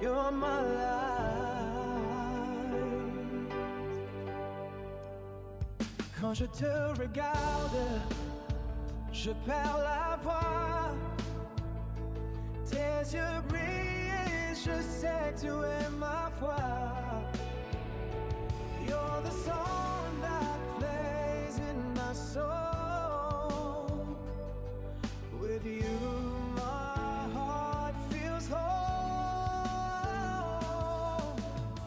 You're my life. Quand je te regarde, je perds la voix. Tes yeux brillent, je sais que tu es ma foi. You're the song that plays in my soul. With you, my heart feels whole.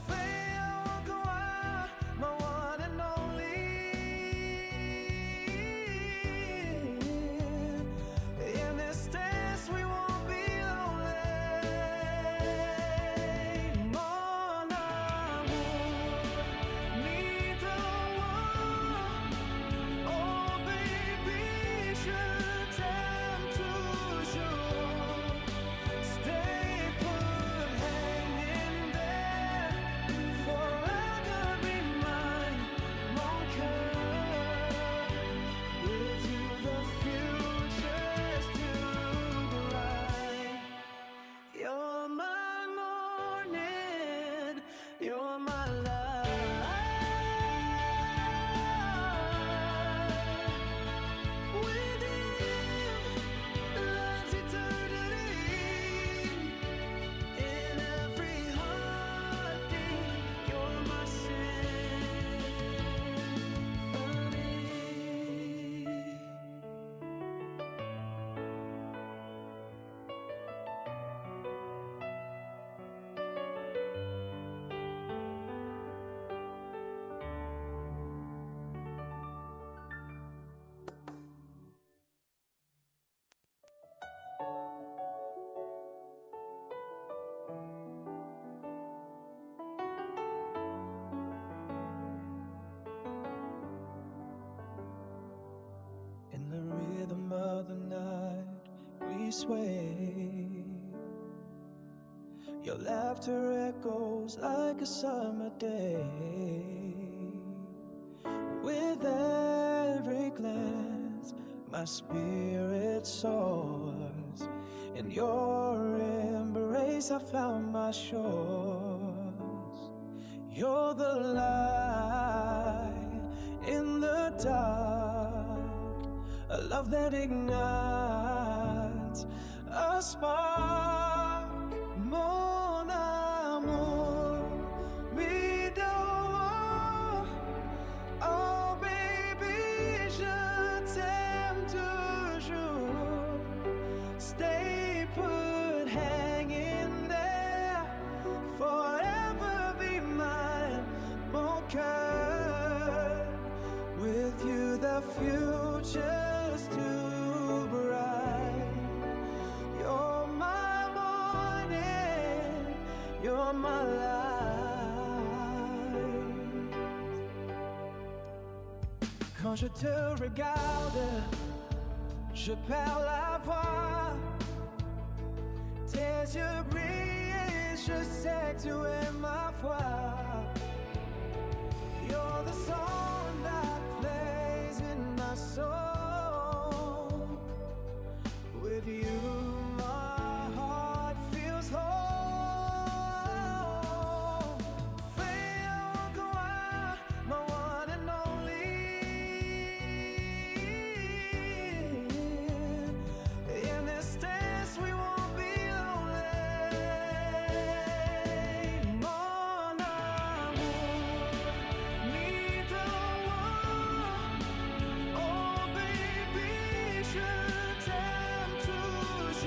Fais-en my one and only. In this dance, we won't be lonely. Mon amour, ni de moi. Oh baby, je t'aime toujours. Stay put, hang in there. Forever be mine, mon cœur. With you the future's too bright. You're my morning, you're my life. With you, love's eternity. In every heartbeat, you're my symphony. In the rhythm of the night, we sway. Your laughter echoes like a summer day. With every glance, my spirit soars. In your embrace, I found my shores. You're the light in the dark, a love that ignites a spark. Mon amour, mi d'amour. Oh baby, je t'aime toujours. Stay put, hang in there. Forever be mine, mon cœur. With you the future's too bright. You're my morning, you're my life. Quand je te regarde, je perds la voix. Tes yeux brillent, je sais que tu es ma foi. You're the song that plays in my soul. With you, my heart feels whole. Fais-en my one and only. In this dance, we won't be lonely. Mon amour, ni de moi. Oh baby, je t'aime toujours.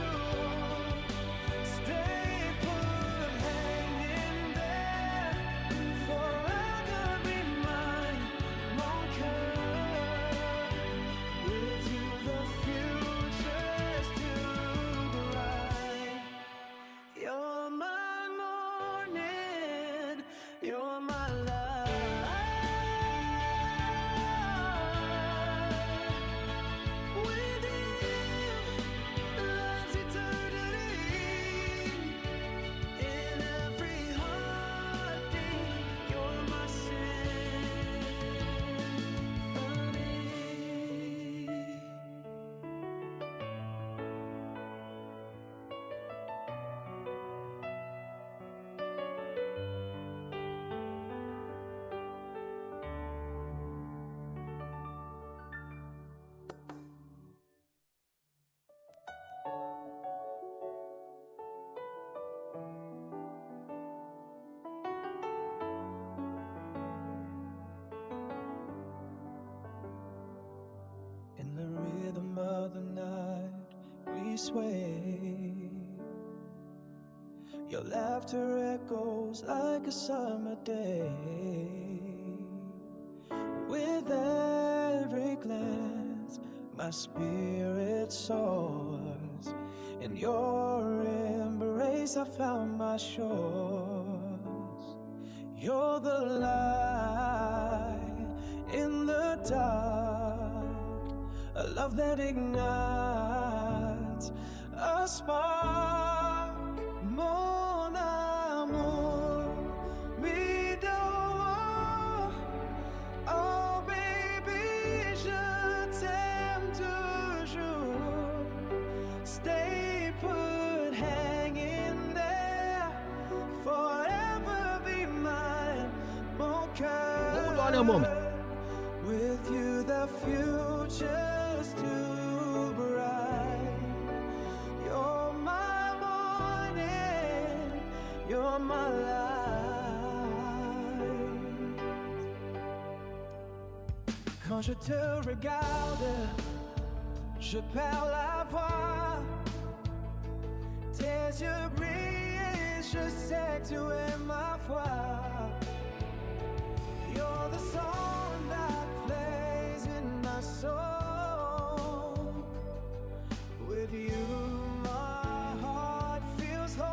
sway. Your laughter echoes like a summer day. With every glance, my spirit soars. In your embrace, I found my shores. You're the light in the dark, a love that ignites a spark. Mon amour, me d'or. Oh baby, je t'aime toujours. Stay put, hang in there, forever be mine, mon cœur. Hold on a moment. With you the future's too bright. You're my morning, you're my light. Quand je te regarde, je perds la voix. Tes yeux brillent, je sais que tu es ma foi. You're the song that plays in my soul. With you, my heart feels whole.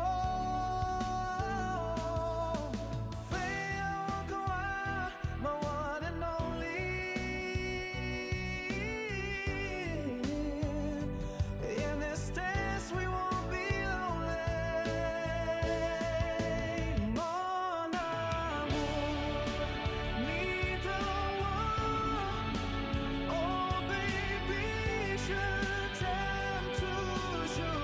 Fais encore my one and only. In this dance, we won't be lonely. Mon amour, me d'amour. Oh baby, je t'aime toujours.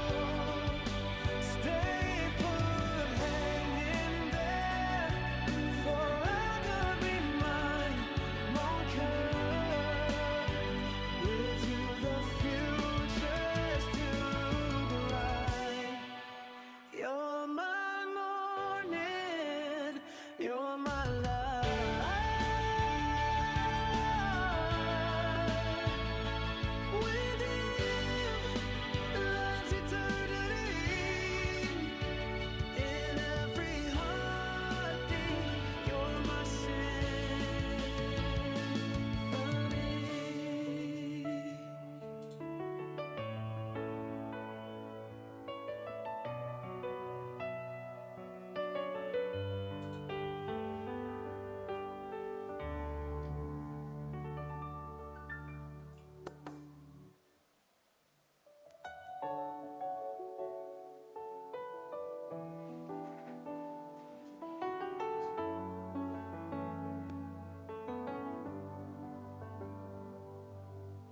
Stay put, hang in there, forever be mine, mon cœur. With you the future's too bright. You're my morning, you're my light. With you, love's eternity. In every heartbeat, you're my symphony.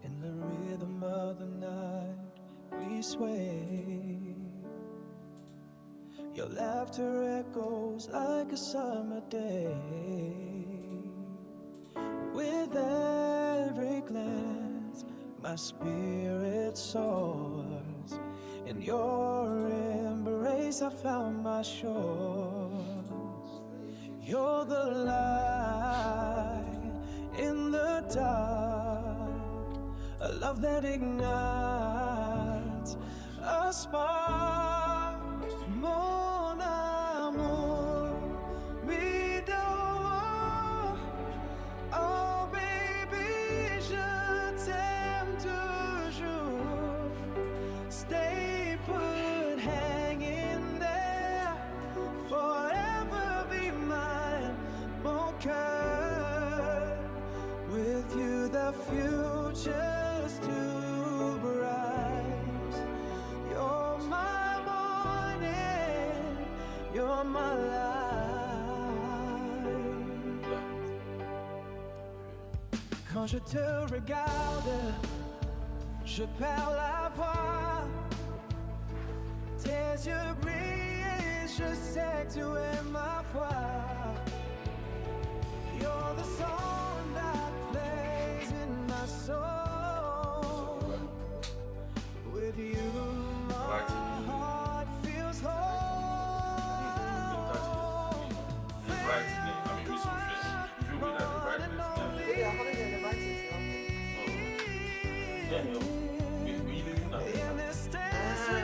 In the rhythm of the night, we sway. Your laughter echoes like a summer day. With every glance, my spirit soars. In your embrace, I found my shores. You're the light in the dark, a love that ignites a spark. Mon amour, me d'or. Oh baby, je t'aime toujours. Stay put, hang in there, forever be mine, mon cœur. With you the future's too bright. You're my morning, you're my light. Quand je te regarde, je perds la voix. Tes yeux brillent, je sais que tu es ma foi. You're the song that plays in my soul. With you, my heart feels whole. Fais encore my one and only. In this dance, we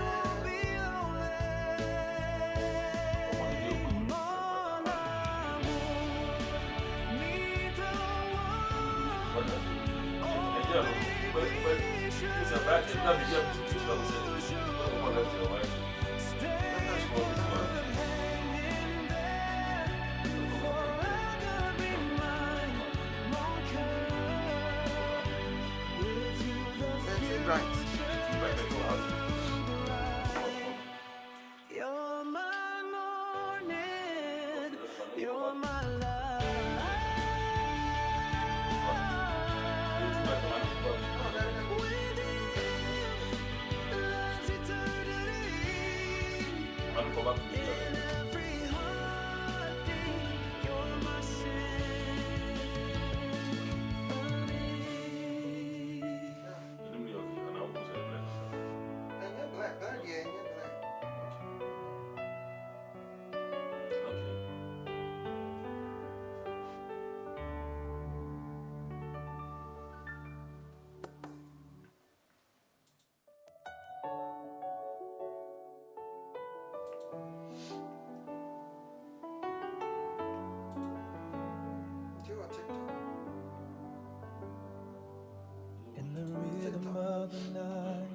You're my morning, you're my life. With you, love's eternity. In every heartbeat, you're my In the rhythm of the night,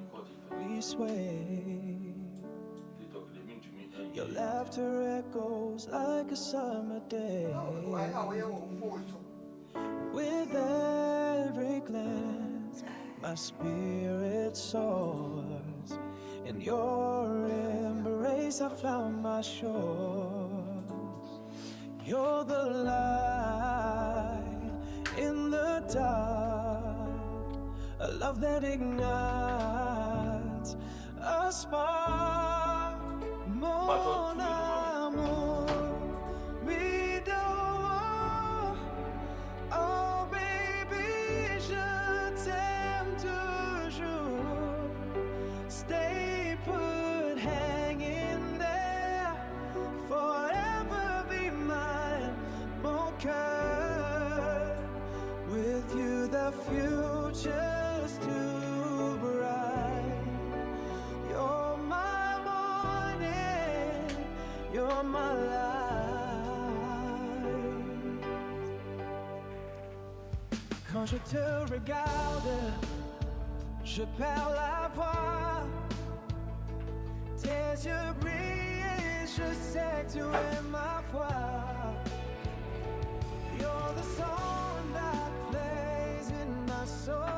we sway. Your laughter echoes like a summer day. With every glance, my spirit soars. In your embrace, I found my shores. You're the light in the dark, a love that ignites a spark. Mon amour, me d'or. Oh baby, je t'aime toujours. Stay put, hang in there, forever be mine, mon cœur. With you the future's too bright. You're my morning, you're my life. Quand je te regarde, je perds la voix. Tes yeux brillent, je sais que tu es ma foi. You're the song that plays in my soul.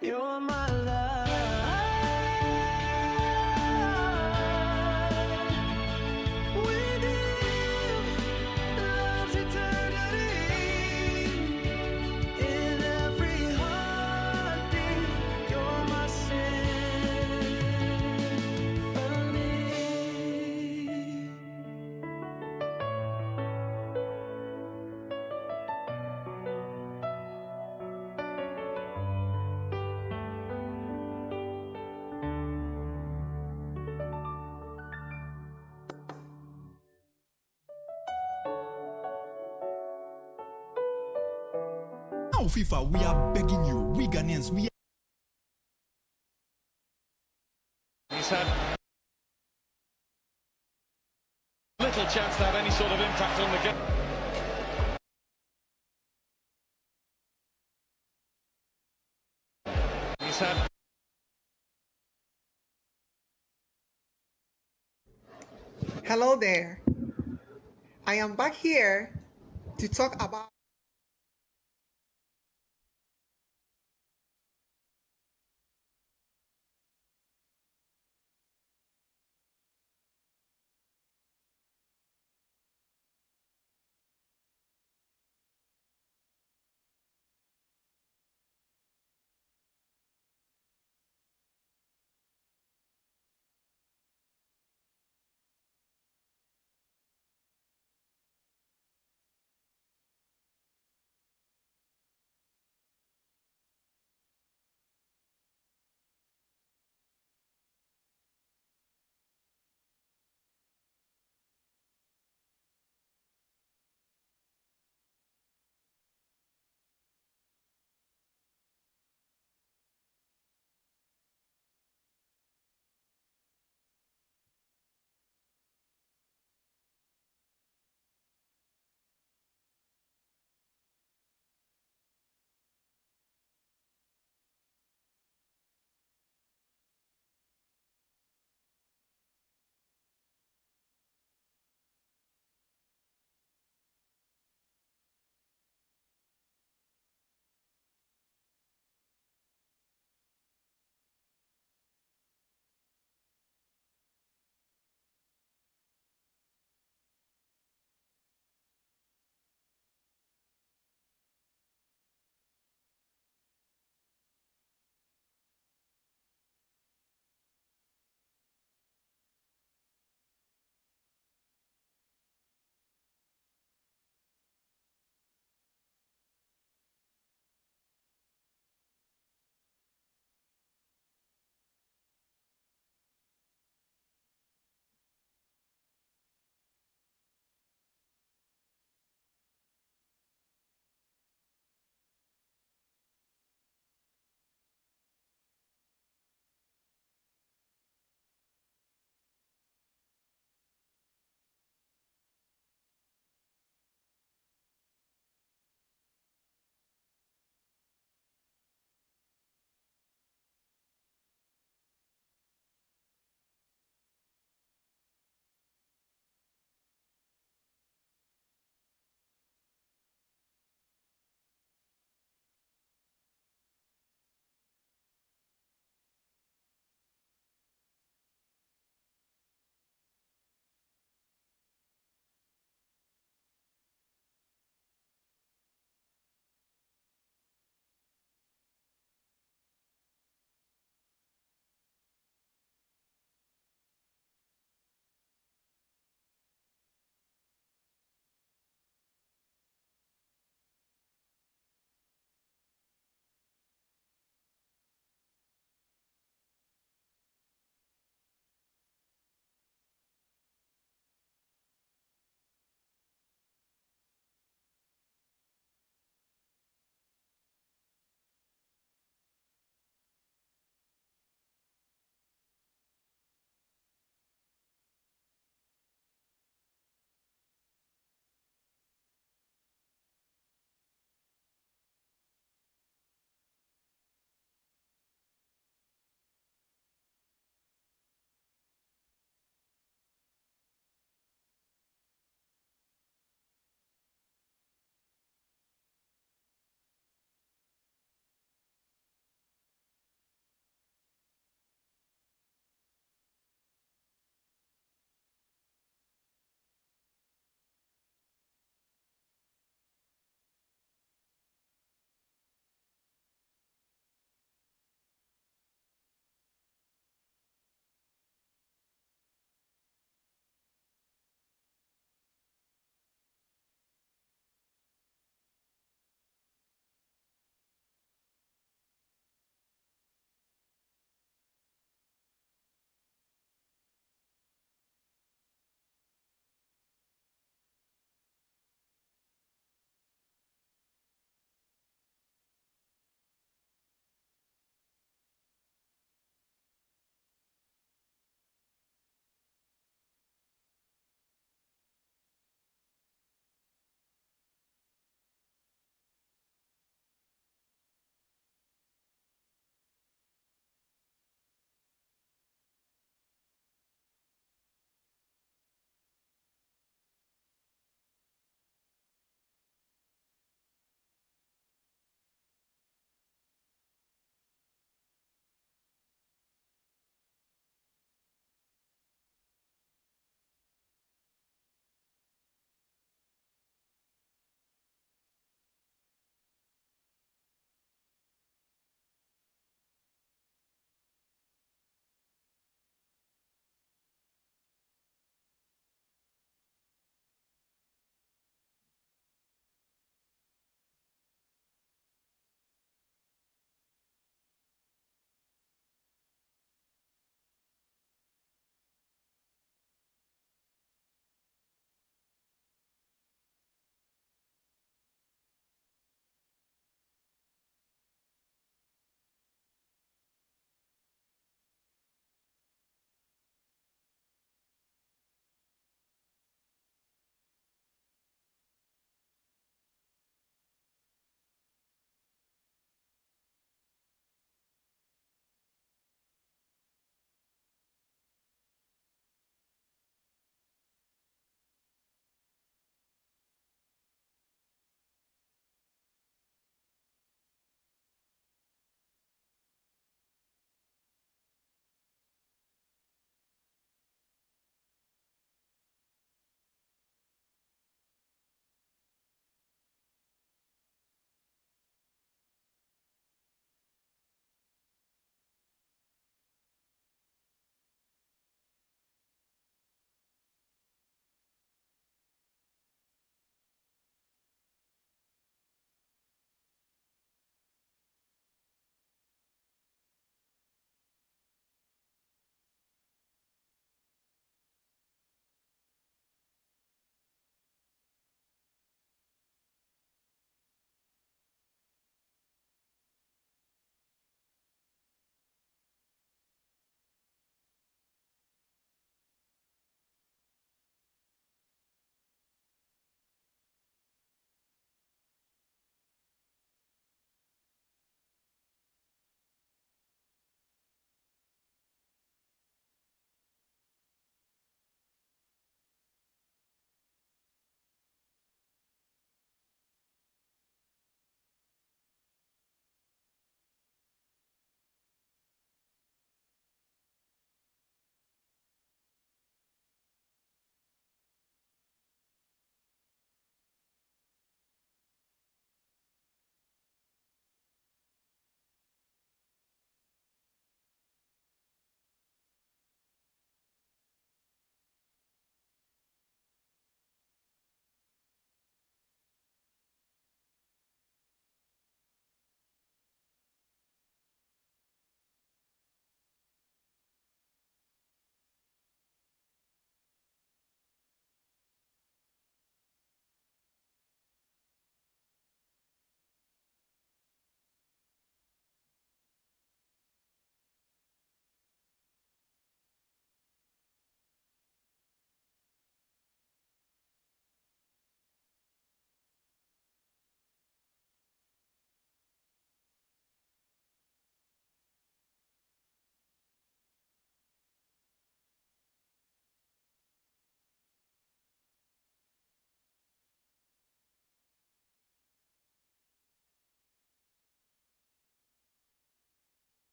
You're my life. With you, love's eternity. In every heartbeat, you're my symphony. Now, FIFA, we are begging you. We Ghanaians, we chance to have any sort of impact on the game. He's had. Hello there. I am back here to talk about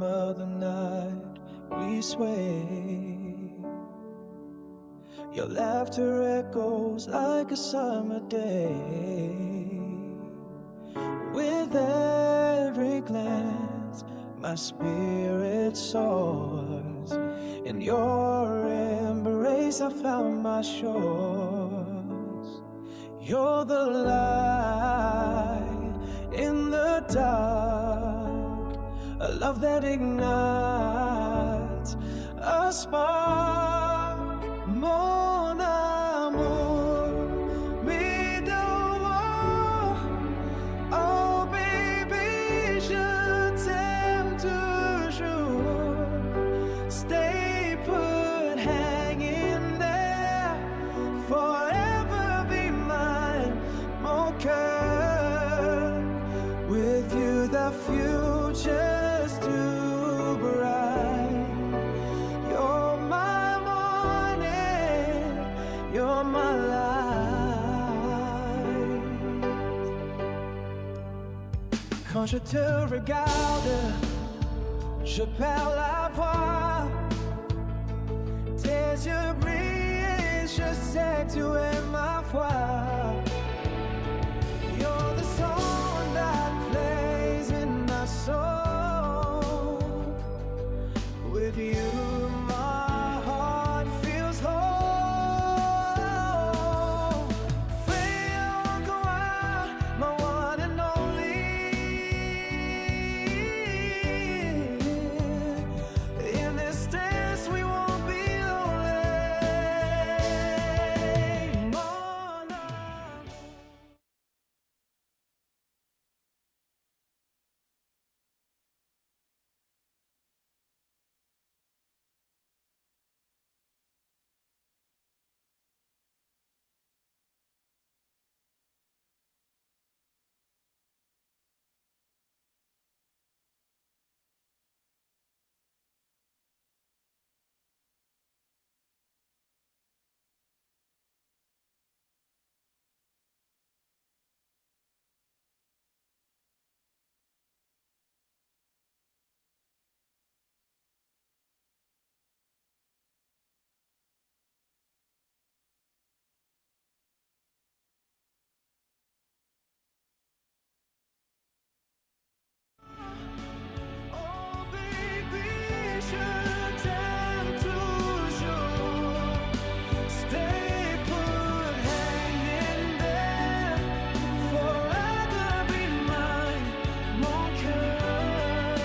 rhythm of the night we sway. Your laughter echoes like a summer day. With every glance, my spirit soars. In your embrace, I found my shores. You're the light in the dark, a love that ignites a spark. Mon amour, me d'amour. Oh baby, je t'aime toujours. Stay put, hang in there, forever be mine, mon cœur. With you the future's too bright. You're my morning, you're my life. Quand je te regarde, je perds la voix. Tes yeux brillent, je sais que tu es ma foi. You're the song that plays in my soul. With you, my heart feels whole. Fais encore my one and only. In this dance, we won't be lonely. Mon amour. Oh baby, je t'aime toujours. Stay put, hang in there, forever be mine, mon cœur.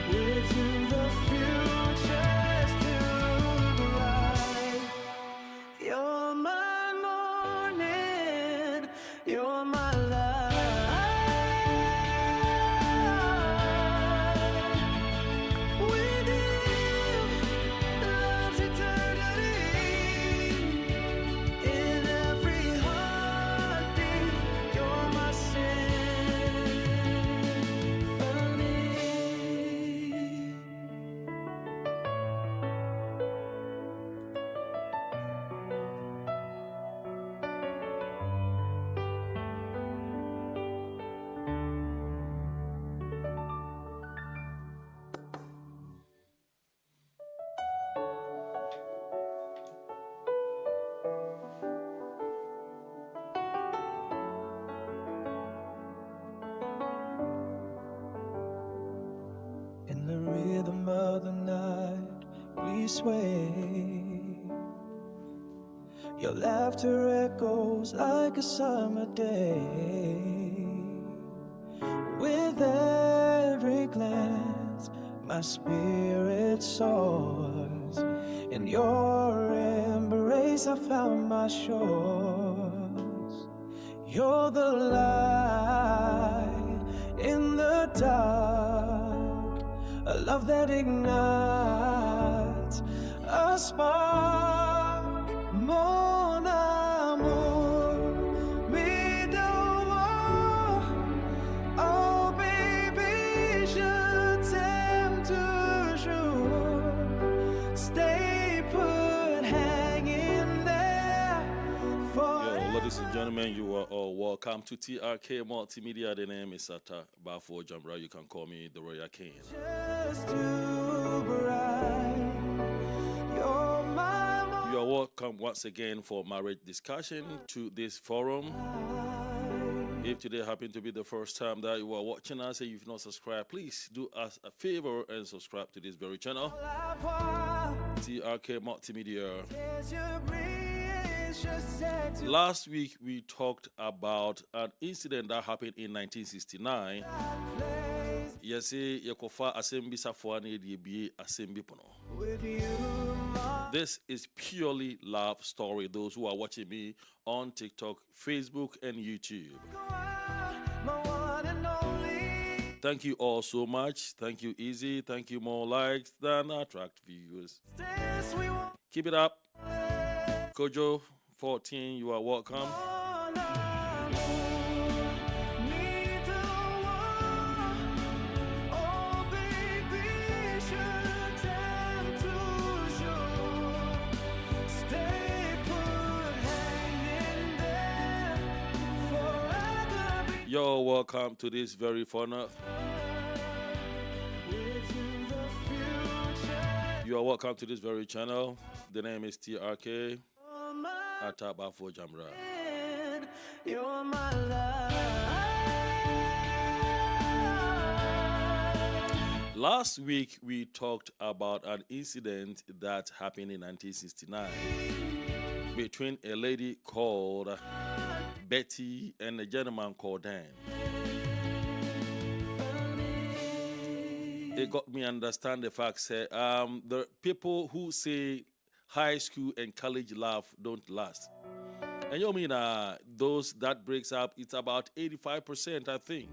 With you the future's too bright. You're my morning, you're my life. With you, love's eternity. In every heartbeat, you're my symphony. In the rhythm of the night we sway. Your laughter echoes like a summer day. With every glance, my spirit soars. In your embrace, I found my shores. You're the light in the dark, a love that ignites a spark. Mon amour, me d'amour. Oh baby, je t'aime toujours. Stay put, hang in there, forever. Ladies and gentlemen, you are all welcome to TRK Multimedia. The name is Sata Bafo Jambra. You can call me the Royal King. Just too bright. You're my You are welcome once again for marriage discussion to this forum. If today happened to be the first time that you are watching us and you've not subscribed, please do us a favor and subscribe to this very channel, TRK Multimedia. Last week we talked about an incident that happened in 1969. Yes, Yakofa Assembly Safuani DB Assembly Pono. This is purely love story. Those who are watching me on TikTok, Facebook, and YouTube. Thank you all so much. Thank you, Easy. Thank you, more likes than attract viewers. Keep it up. Kojo 14, you are welcome. You're welcome to this very fun. You are welcome to this very channel. The name is TRK Ataba for Jamra. You're my life. Last week we talked about an incident that happened in 1969 between a lady called Betty and a gentleman called Dan. It got me understand the fact that the people who say high school and college love don't last. And you mean those that breaks up, it's about 85%, I think.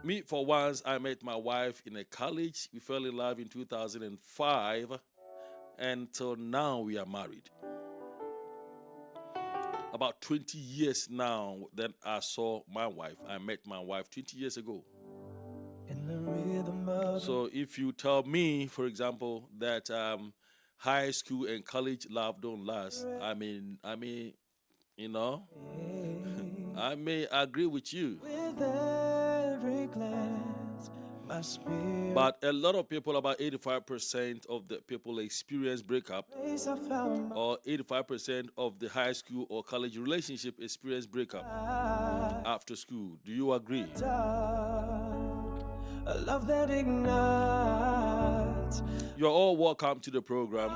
Me, for once, I met my wife in a college. We fell in love in 2005. And till now, we are married. About 20 years now that I saw my wife. I met my wife 20 years ago. In the rhythm of So if you tell me, for example, that high school and college love don't last, I mean, you know, I may agree with you. with every glance, my spirit But a lot of people, about 85% of the people experience breakup, place I found my or 85% of the high school or college relationship experience breakup after school. Do you agree? dark. A love that ignites. You're all welcome to the program.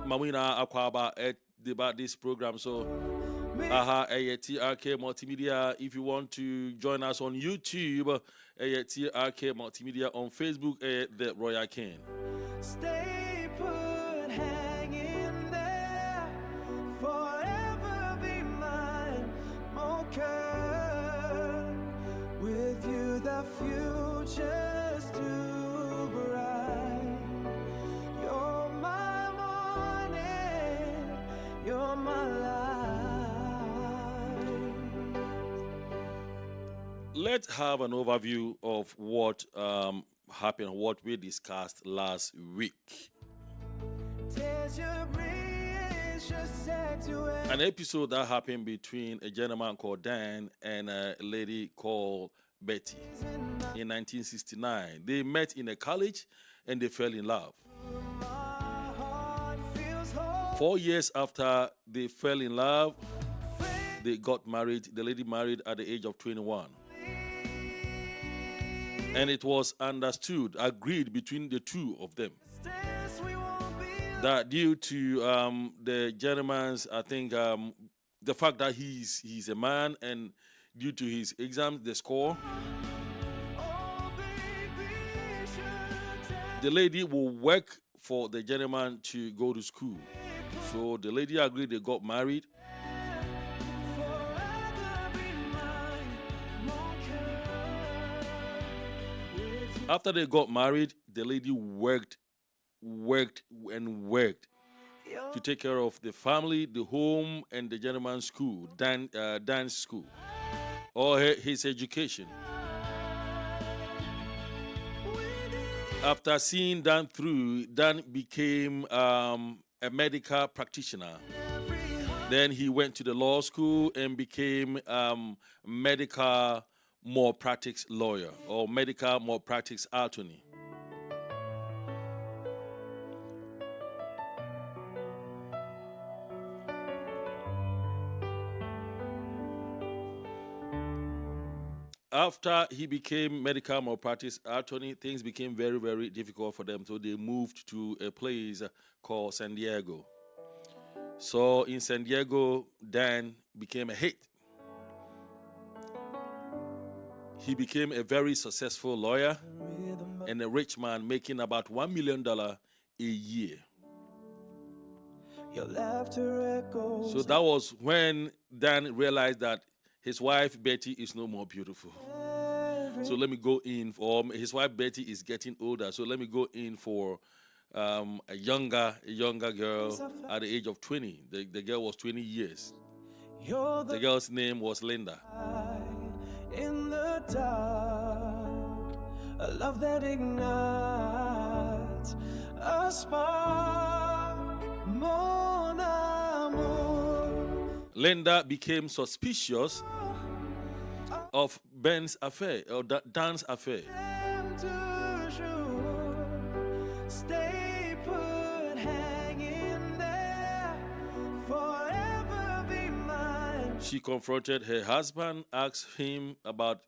Mawina Akwaba about this program. So, TRK Multimedia. If you want to join us on YouTube, TRK Multimedia. On Facebook, The Royal King. Stay put, hang in there, forever be mine, Mocha. With you the future's too bright. You're my morning, you're my light. Let's have an overview of what happened, what we discussed last week. Tears your breeze, just set to it. An episode that happened between a gentleman called Dan and a lady called Betty in 1969. They met in a college and they fell in love. My heart feels whole. 4 years after they fell in love, they got married. The lady married at the age of 21. And it was understood, agreed between the two of them, Distance we won't be that due to the gentleman's, I think, the fact that he's a man, and due to his exams, the score, oh, baby, should tell the lady will work for the gentleman to go to school. So the lady agreed, they got married. forever be mine, Mocha. With you After they got married, the lady worked to take care of the family, the home, and the gentleman's school, dance school, or his education. After seeing Dan through, Dan became a medical practitioner. Then he went to the law school and became medical malpractice lawyer or medical malpractice attorney. After he became medical malpractice attorney, things became very, very difficult for them. So they moved to a place called San Diego. So in San Diego, Dan became a hit. He became a very successful lawyer and a rich man, making about $1 million a year. Your laughter echoes. So that was when Dan realized that his wife Betty is no more beautiful. So let me go in for his wife Betty is getting older. So let me go in for a younger girl at the age of 20. The girl was 20 years. The girl's name was Linda. In the dark, a love that ignites a spark. Mon amour. Linda became suspicious of Ben's affair or Dan's affair. Stay put, hang in there, forever be mine. She confronted her husband, asked him about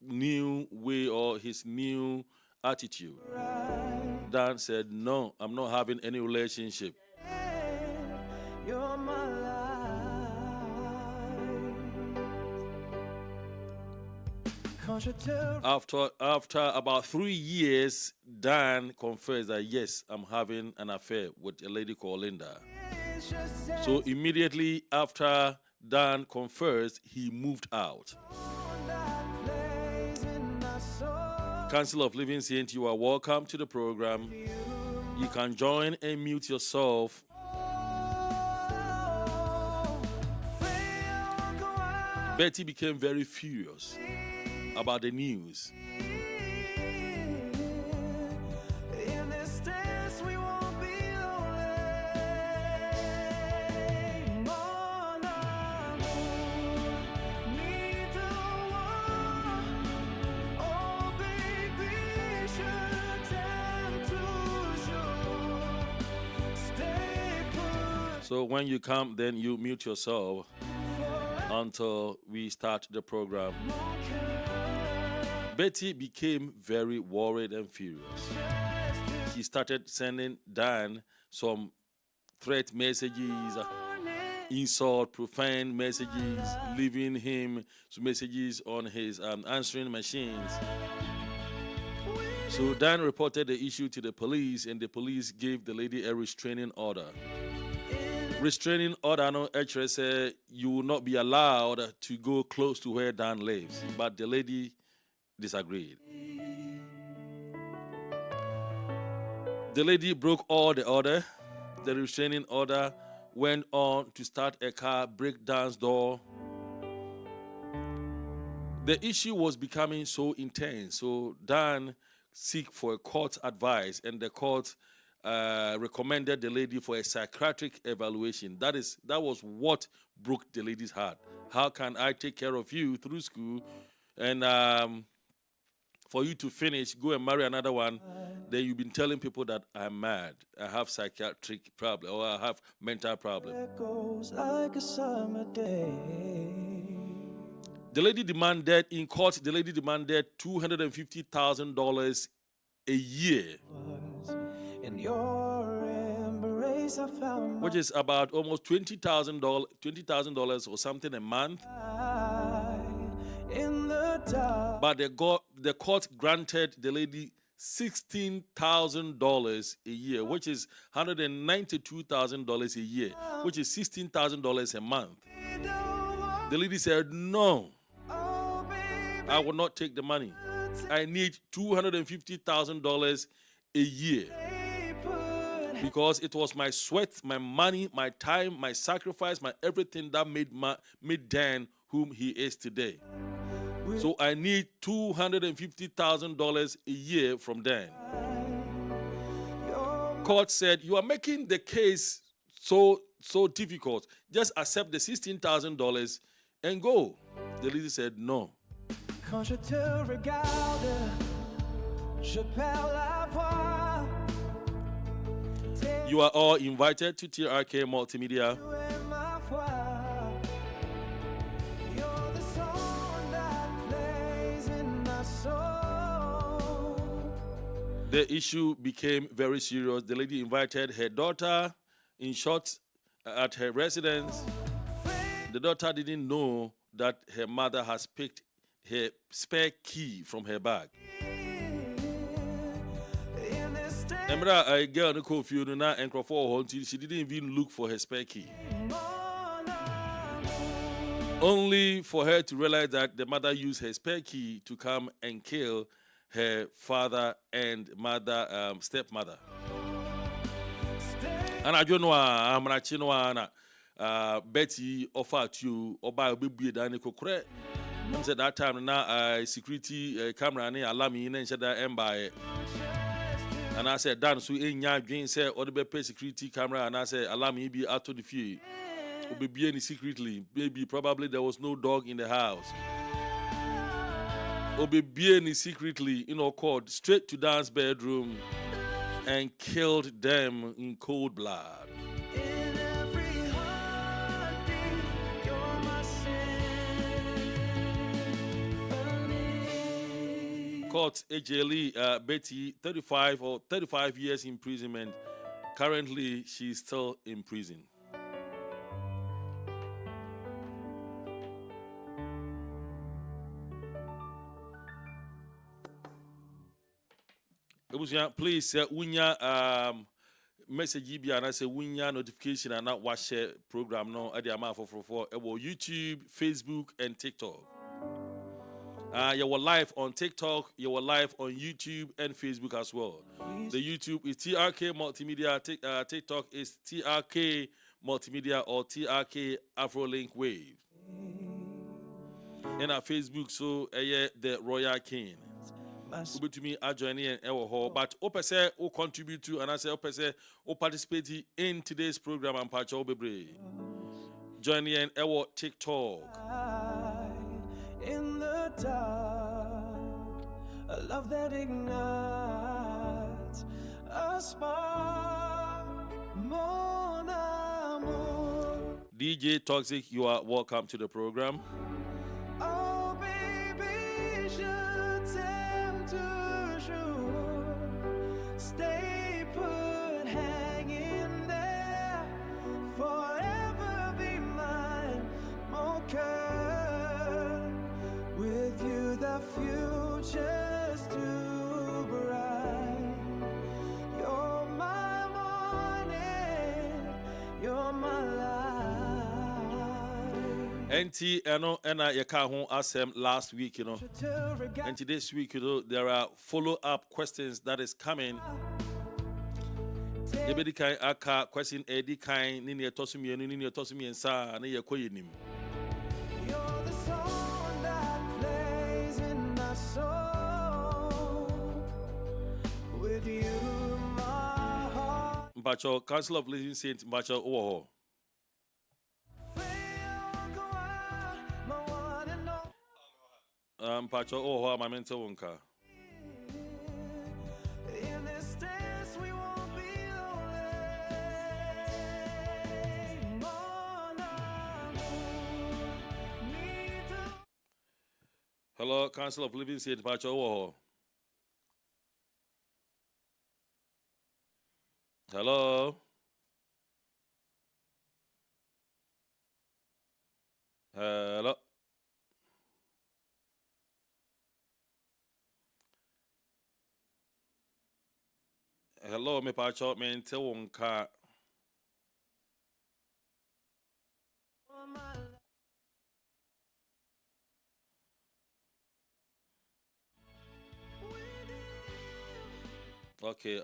new way or his new attitude. Dan said, "No, I'm not having any relationship." You're my life. After about 3 years, Dan confessed that yes, I'm having an affair with a lady called Linda. So immediately after Dan confessed, he moved out. Council of Living Saints, you are welcome to the program. You can join and mute yourself. Betty became very furious about the news. In this dance we won't be lonely. Mon amour, need the one. Oh baby, je t'aime toujours. Stay put. So when you come, then you mute yourself until we start the program. Betty became very worried and furious. She started sending Dan some threat messages, insult, profane messages, leaving him some messages on his answering machines. So Dan reported the issue to the police, and the police gave the lady a restraining order. Restraining order, no, actually said you will not be allowed to go close to where Dan lives, but the lady disagreed. The lady broke all the order. The restraining order went on to start a car, break Dan's door. The issue was becoming so intense, so Dan sought for a court advice, and the court recommended the lady for a psychiatric evaluation. That was what broke the lady's heart. How can I take care of you through school and for you to finish, go and marry another one, then you've been telling people that I'm mad, I have psychiatric problem, or I have mental problem. Goes like a summer day. The lady demanded, in court, the lady demanded $250,000 a year, In your embrace I found which is about almost $20,000 or something a month. in the dark. But the court granted the lady $16,000 a year, which is $192,000 a year, which is $16,000 a month. The lady said, "No, Oh, baby, I will not take the money. I need $250,000 a year because it was my sweat, my money, my time, my sacrifice, my everything that made Dan whom he is today. So I need $250,000 a year from Dan." Court said, "You are making the case so so difficult? Just accept the $16,000 and go. The lady said no. Quand je te regarde, je perds la voix. You are all invited to TRK Multimedia. Tu es ma foi. You're the song that plays in my soul. The issue became very serious. The lady invited her daughter, in short, at her residence. The daughter didn't know that her mother has picked her spare key from her bag. In this day, Emra, a girl no confused na enkrofo she didn't even look for her spare key. mon amour. Only for her to realize that the mother used her spare key to come and kill her father and mother, stepmother. And I don't know, I'm not Betty offered you or by baby Danny Kokre. I said that time now security camera and alarm in and said that by. And I said, Dan, so in your dream said, or the pay security camera, and I said, allow me be out of the field. Be any secretly. Maybe probably there was no dog in the house. Be any secretly, called straight to Dan's bedroom and killed them in cold blood. In every heartbeat, you're my symphony. Court AJLE Betty 35 years imprisonment. Currently, she's still in prison. Please, winya message be and I say winya notification and not watch program no at the amount for YouTube, Facebook, and TikTok. You were live on TikTok, you were live on YouTube and Facebook as well. The YouTube is TRK Multimedia, TikTok is TRK Multimedia or TRK Afrolink Wave. And our Facebook, so the Royal King. To me, I join in but opese o contribute to and I say opese o participate in today's program and patch obebre. Join in our TikTok. In the dark, a love that ignites a spark. Mon amour. DJ Toxic, you are welcome to the program. Oh baby, je t'aime toujours. Stay put, hang in there. Forever be mine, mon cœur. With you the future's too bright. You're my morning, you're my light. NT and I asem last week, and this week, there are follow-up questions that is coming. Ebedi kai aka question edi kai ni ne tosumi enu ni ne tosumi ensa na ye koyenim. You're the song that plays in my soul. With you, my heart. Mpacho Council of Living Saints Mpacho owo. Mpacho owo ma mente wonka. In this dance we won't be lonely. Mon amour, need to. Hello, Council of Living Saints Mpacho owo. Hello. Hello. Hello, me Pacho mente wonka. Okay,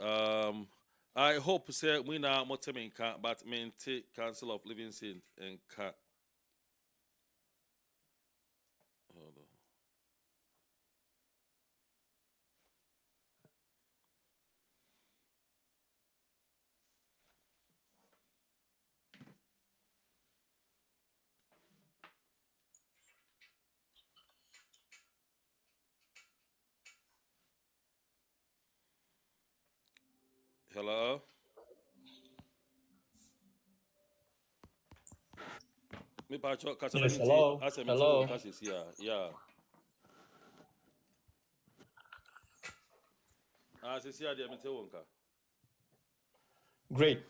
I hope say we na motemenka but mente Council of Living Saints and ka. Hold on. Hello. Me pacho Yes, kasalemiti hello. asemiti won Hello. kasis yeah. Yeah. Ah, sisi ade mete won ka. Great.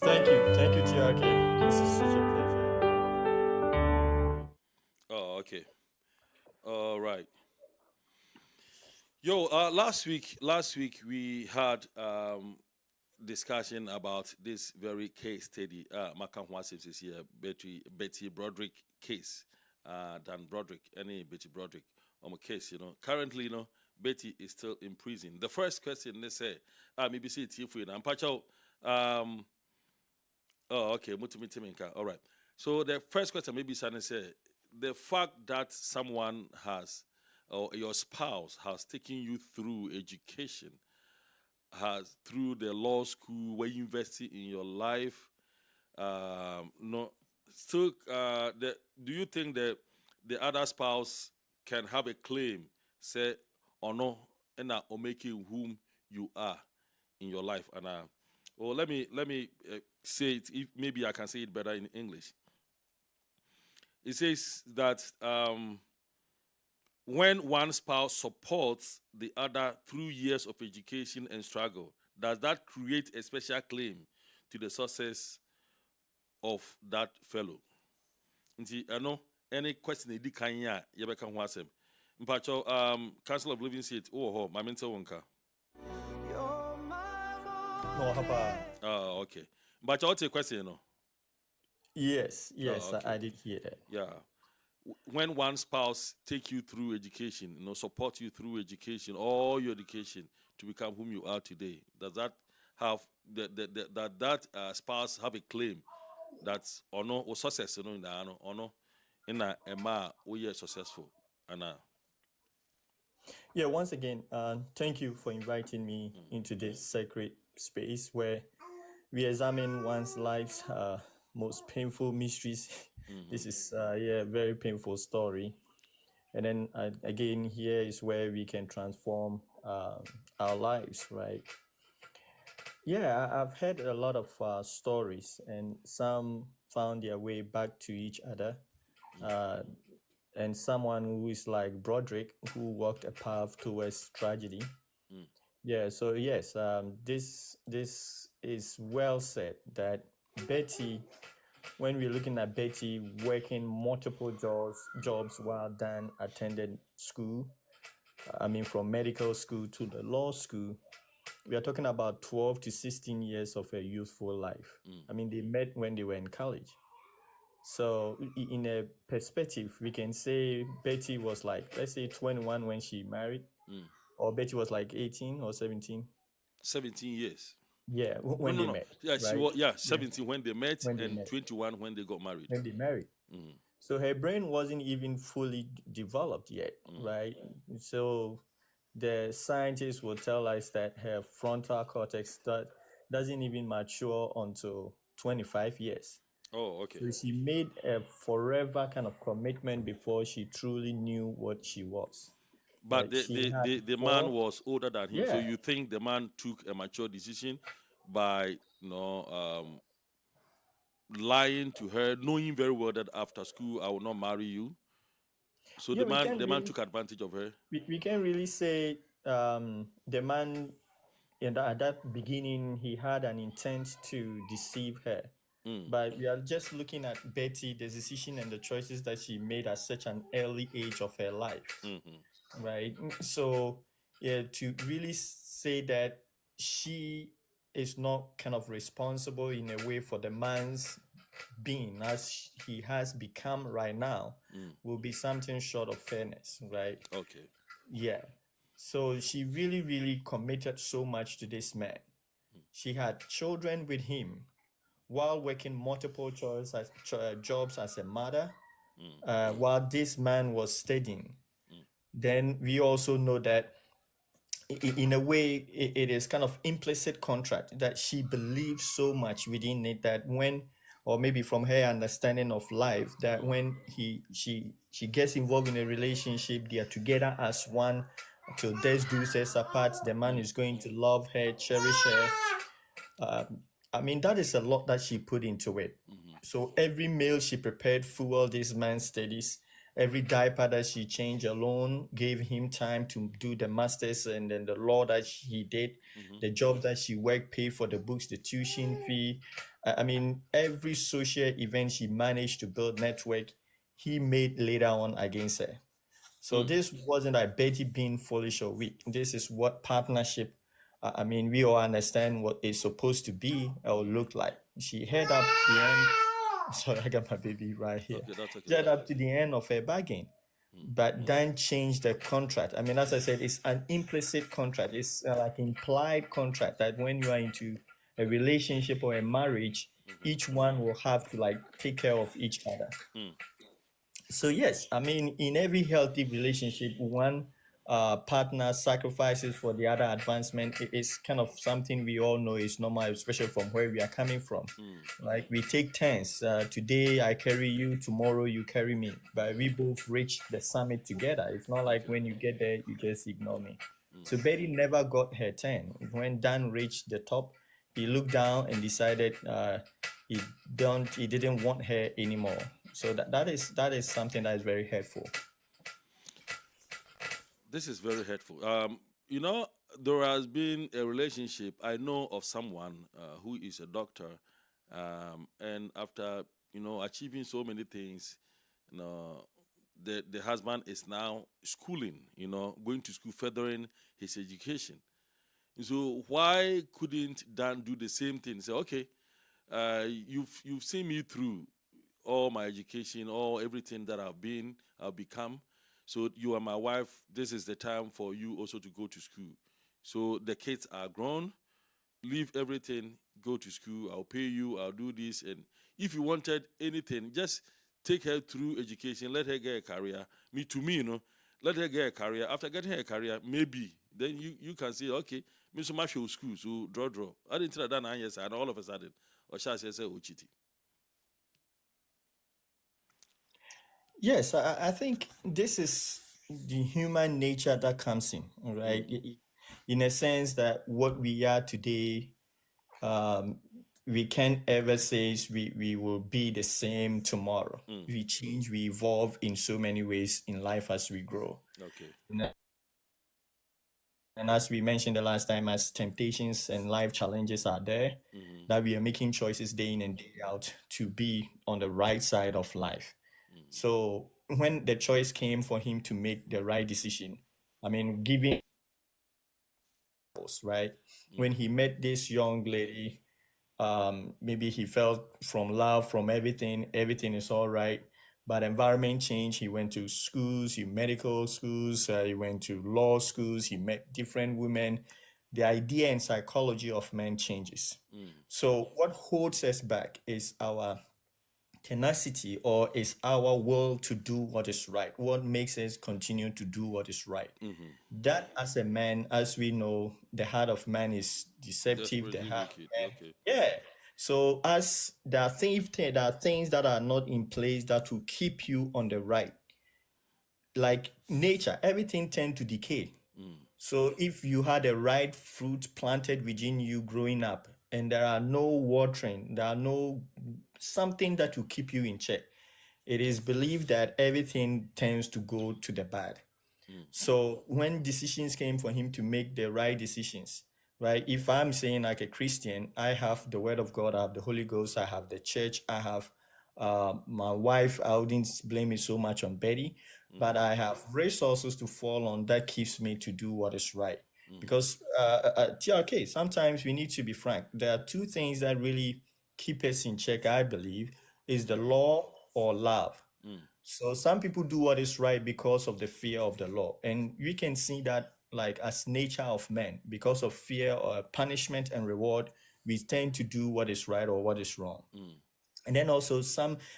Thank you. Thank you, TRK. This is such a pleasure. Oh, okay. All right. Yo, last week we had discussion about this very case study. Makan Wasif is here, Betty Broderick case. Dan Broderick, any Betty Broderick on a case, Currently, Betty is still in prison. The first question they say, maybe see it if we and Pacho. Oh, okay, Mutimiminka. All right. So the first question maybe Sani say the fact that someone has or your spouse has taken you through education, has through the law school where you invested in your life, no, still, do you think that the other spouse can have a claim, say, or no, and or making whom you are in your life? And well, let me say it. If maybe I can say it better in English. It says that when one spouse supports the other through years of education and struggle, does that create a special claim to the success of that fellow? Nti know any question edi kan ya yebeka ho asem. Mpacho Council of Living Seat ho ma mental wonka. No, Papa. Okay. Mpacho what a question no. Yes, yes, Okay. I did hear that. Yeah. When one spouse take you through education, support you through education, all your education to become whom you are today, does that have that spouse have a claim that's or no or success, in the or no in a ma we are successful and Yeah, once again, thank you for inviting me into this sacred space where we examine one's life's most painful mysteries. This is yeah, a very painful story. And then again, here is where we can transform our lives, right? Yeah, I've heard a lot of stories, and some found their way back to each other. Uh, and someone who is like Broderick, who walked a path towards tragedy. Yeah, so yes, this is well said that Betty, when we're looking at Betty working multiple jobs while Dan attended school, I mean from medical school to the law school, we are talking about 12 to 16 years of a youthful life. I mean, they met when they were in college. So, in a perspective, we can say Betty was like, let's say 21 when she married, or Betty was like 18 or 17. 17 years. Yeah, No, when no, they no. met, Yeah, she right? was Yeah, 17 when they met when they and met, 21 when they got married. when they married. So her brain wasn't even fully developed yet, right? So the scientists will tell us that her frontal cortex doesn't even mature until 25 years. Oh, okay. So she made a forever kind of commitment before she truly knew what she was. But Right? the She the, had the, the man four. was older than him. So Yeah. you think the man took a mature decision by lying to her, knowing very well that after school I will not marry you. So Yeah, the man took advantage of her. we can't really say the man at that beginning he had an intent to deceive her. But we are just looking at Betty, the decision and the choices that she made at such an early age of her life, right? So, yeah, to really say that she is not kind of responsible in a way for the man's being as he has become right now will be something short of fairness, right? Okay. Yeah. So she really, really committed so much to this man. She had children with him while working multiple jobs as a mother, while this man was studying. Then we also know that in a way it is kind of implicit contract that she believes so much within it that when or maybe from her understanding of life that when she gets involved in a relationship they are together as one till death do us apart. The man is going to love her, cherish her. I mean, that is a lot that she put into it. So every meal she prepared fueled this man's studies. Every diaper that she changed alone gave him time to do the masters and then the law that he did. The jobs that she worked paid for the books, the tuition fee. I mean, every social event she managed to build network, he made later on against her. So this wasn't like Betty being foolish or weak. This is what partnership. I mean, we all understand what it's supposed to be or look like. She head up the end. Sorry, I got my baby right here. Okay, that's okay. She head up to the end of her bargain, but then change the contract. I mean, as I said, it's an implicit contract. It's like implied contract that when you are into a relationship or a marriage, each one will have to like take care of each other. So yes, I mean, in every healthy relationship, one partner sacrifices for the other advancement. It is kind of something we all know is normal, especially from where we are coming from. Like we take turns. Today I carry you, tomorrow you carry me, but we both reach the summit together. It's not like when you get there, you just ignore me. So Betty never got her turn. When Dan reached the top, he looked down and decided he didn't want her anymore. So that is something that is very hurtful. This is very hurtful. You know, there has been a relationship. I know of someone who is a doctor, and after achieving so many things, you know, the husband is now schooling. Going to school, furthering his education. So why couldn't Dan do the same thing? Say, okay, you've seen me through all my education, all everything that I've become. So you are my wife. This is the time for you also to go to school. So the kids are grown. Leave everything, go to school. I'll pay you. I'll do this. And if you wanted anything, just take her through education. Let her get a career. Let her get a career. After getting her a career, maybe then you can say, okay, me so much school, so draw. I didn't tell that 9 years, and all of a sudden, or shall I say, Ochiti. Yes, I think this is the human nature that comes in, right? In a sense that what we are today, we can't ever say we will be the same tomorrow. We change, we evolve in so many ways in life as we grow. Okay. And as we mentioned the last time, as temptations and life challenges are there, that we are making choices day in and day out to be on the right side of life. So when the choice came for him to make the right decision, I mean, giving, right? When he met this young lady, maybe he felt from love, from everything is all right. But environment changed. He went to schools, medical schools, he went to law schools, he met different women. The idea and psychology of men changes. So what holds us back is our tenacity, or is our will to do what is right. What makes us continue to do what is right. That as a man, as we know, the heart of man is deceptive. The Desperately heart of wicked. man, Okay. yeah. So as there are things that are not in place that will keep you on the right. Like nature, everything tends to decay. So if you had a right fruit planted within you growing up, and there are no watering, there are no something that will keep you in check, it is believed that everything tends to go to the bad. So when decisions came for him to make the right decisions, right? If I'm saying like a Christian, I have the word of God, I have the Holy Ghost, I have the church, I have my wife. I wouldn't blame it so much on Betty, but I have resources to fall on that keeps me to do what is right. Because TRK, sometimes we need to be frank. There are two things that really keep us in check, I believe, is the law or love. So some people do what is right because of the fear of the law. And we can see that like as nature of men, because of fear or punishment and reward, we tend to do what is right or what is wrong. And then also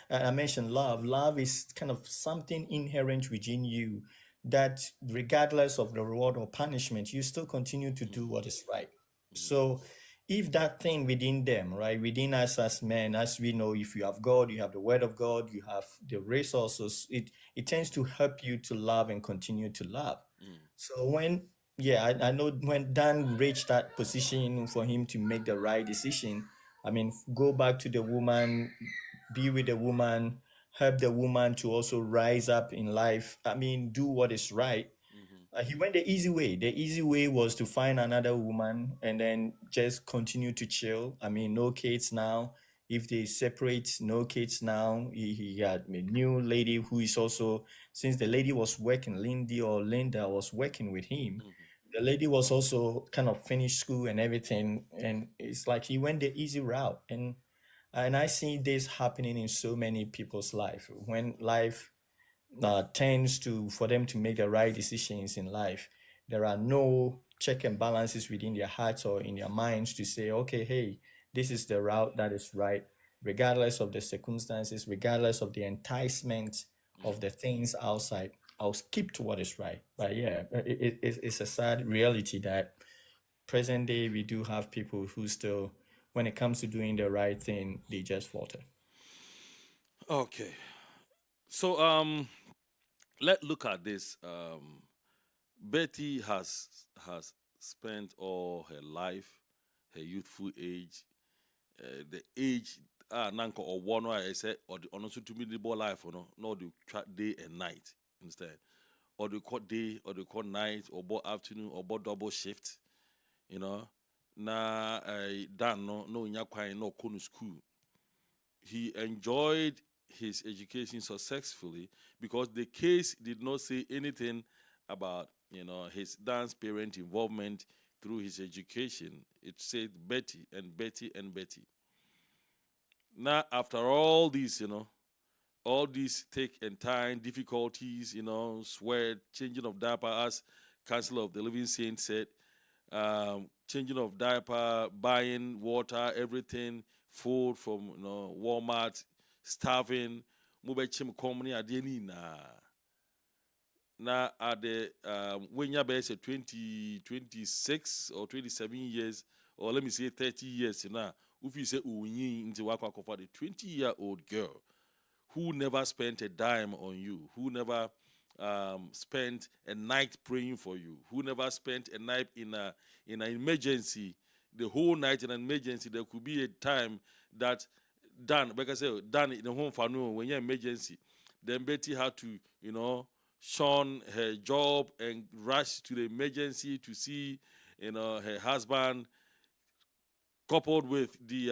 I mentioned love. Love is kind of something inherent within you that regardless of the reward or punishment, you still continue to do what is right. So if that thing within them, right, within us as men, as we know, if you have God, you have the word of God, you have the resources, it tends to help you to love and continue to love. So I know when Dan reached that position for him to make the right decision, I mean, go back to the woman, be with the woman, help the woman to also rise up in life. I mean, do what is right. He went the easy way. The easy way was to find another woman and then just continue to chill. I mean, no kids now. If they separate, no kids now. He had a new lady who is also, since the lady was working, Linda was working with him. The lady was also kind of finished school and everything. And it's like he went the easy route. And I see this happening in so many people's life. When life tends to for them to make the right decisions in life, there are no check and balances within their hearts or in their minds to say, okay, hey, this is the route that is right, regardless of the circumstances, regardless of the enticement of the things outside. I'll skip to what is right. But yeah, it's a sad reality that present day we do have people who still, when it comes to doing the right thing, they just falter. Okay. So let's look at this. Betty has spent all her life, her youthful age, the age nanka or one I said or the honor to me the ball life or no the day and night instead. Or the call day or the call night or both afternoon or both double shift, you know. Na Dan no nyakwa no konu school. He enjoyed his education successfully because the case did not say anything about his dance parent involvement through his education. It said Betty and Betty and Betty. Now after all these, all these take and time difficulties, sweat, changing of diaper, as Council of the Living Saints said, changing of diaper, buying water, everything, food from Walmart, starving, mobile chim company adeni na at the when you say 26 or 27 years, or let me say 30 years now, if you say into for the 20-year-old girl who never spent a dime on you, who never spent a night praying for you, who never spent a night in an emergency, the whole night in an emergency. There could be a time that like I said, done in the home for no when you're emergency, then Betty had to, shun her job and rush to the emergency to see, her husband, coupled with the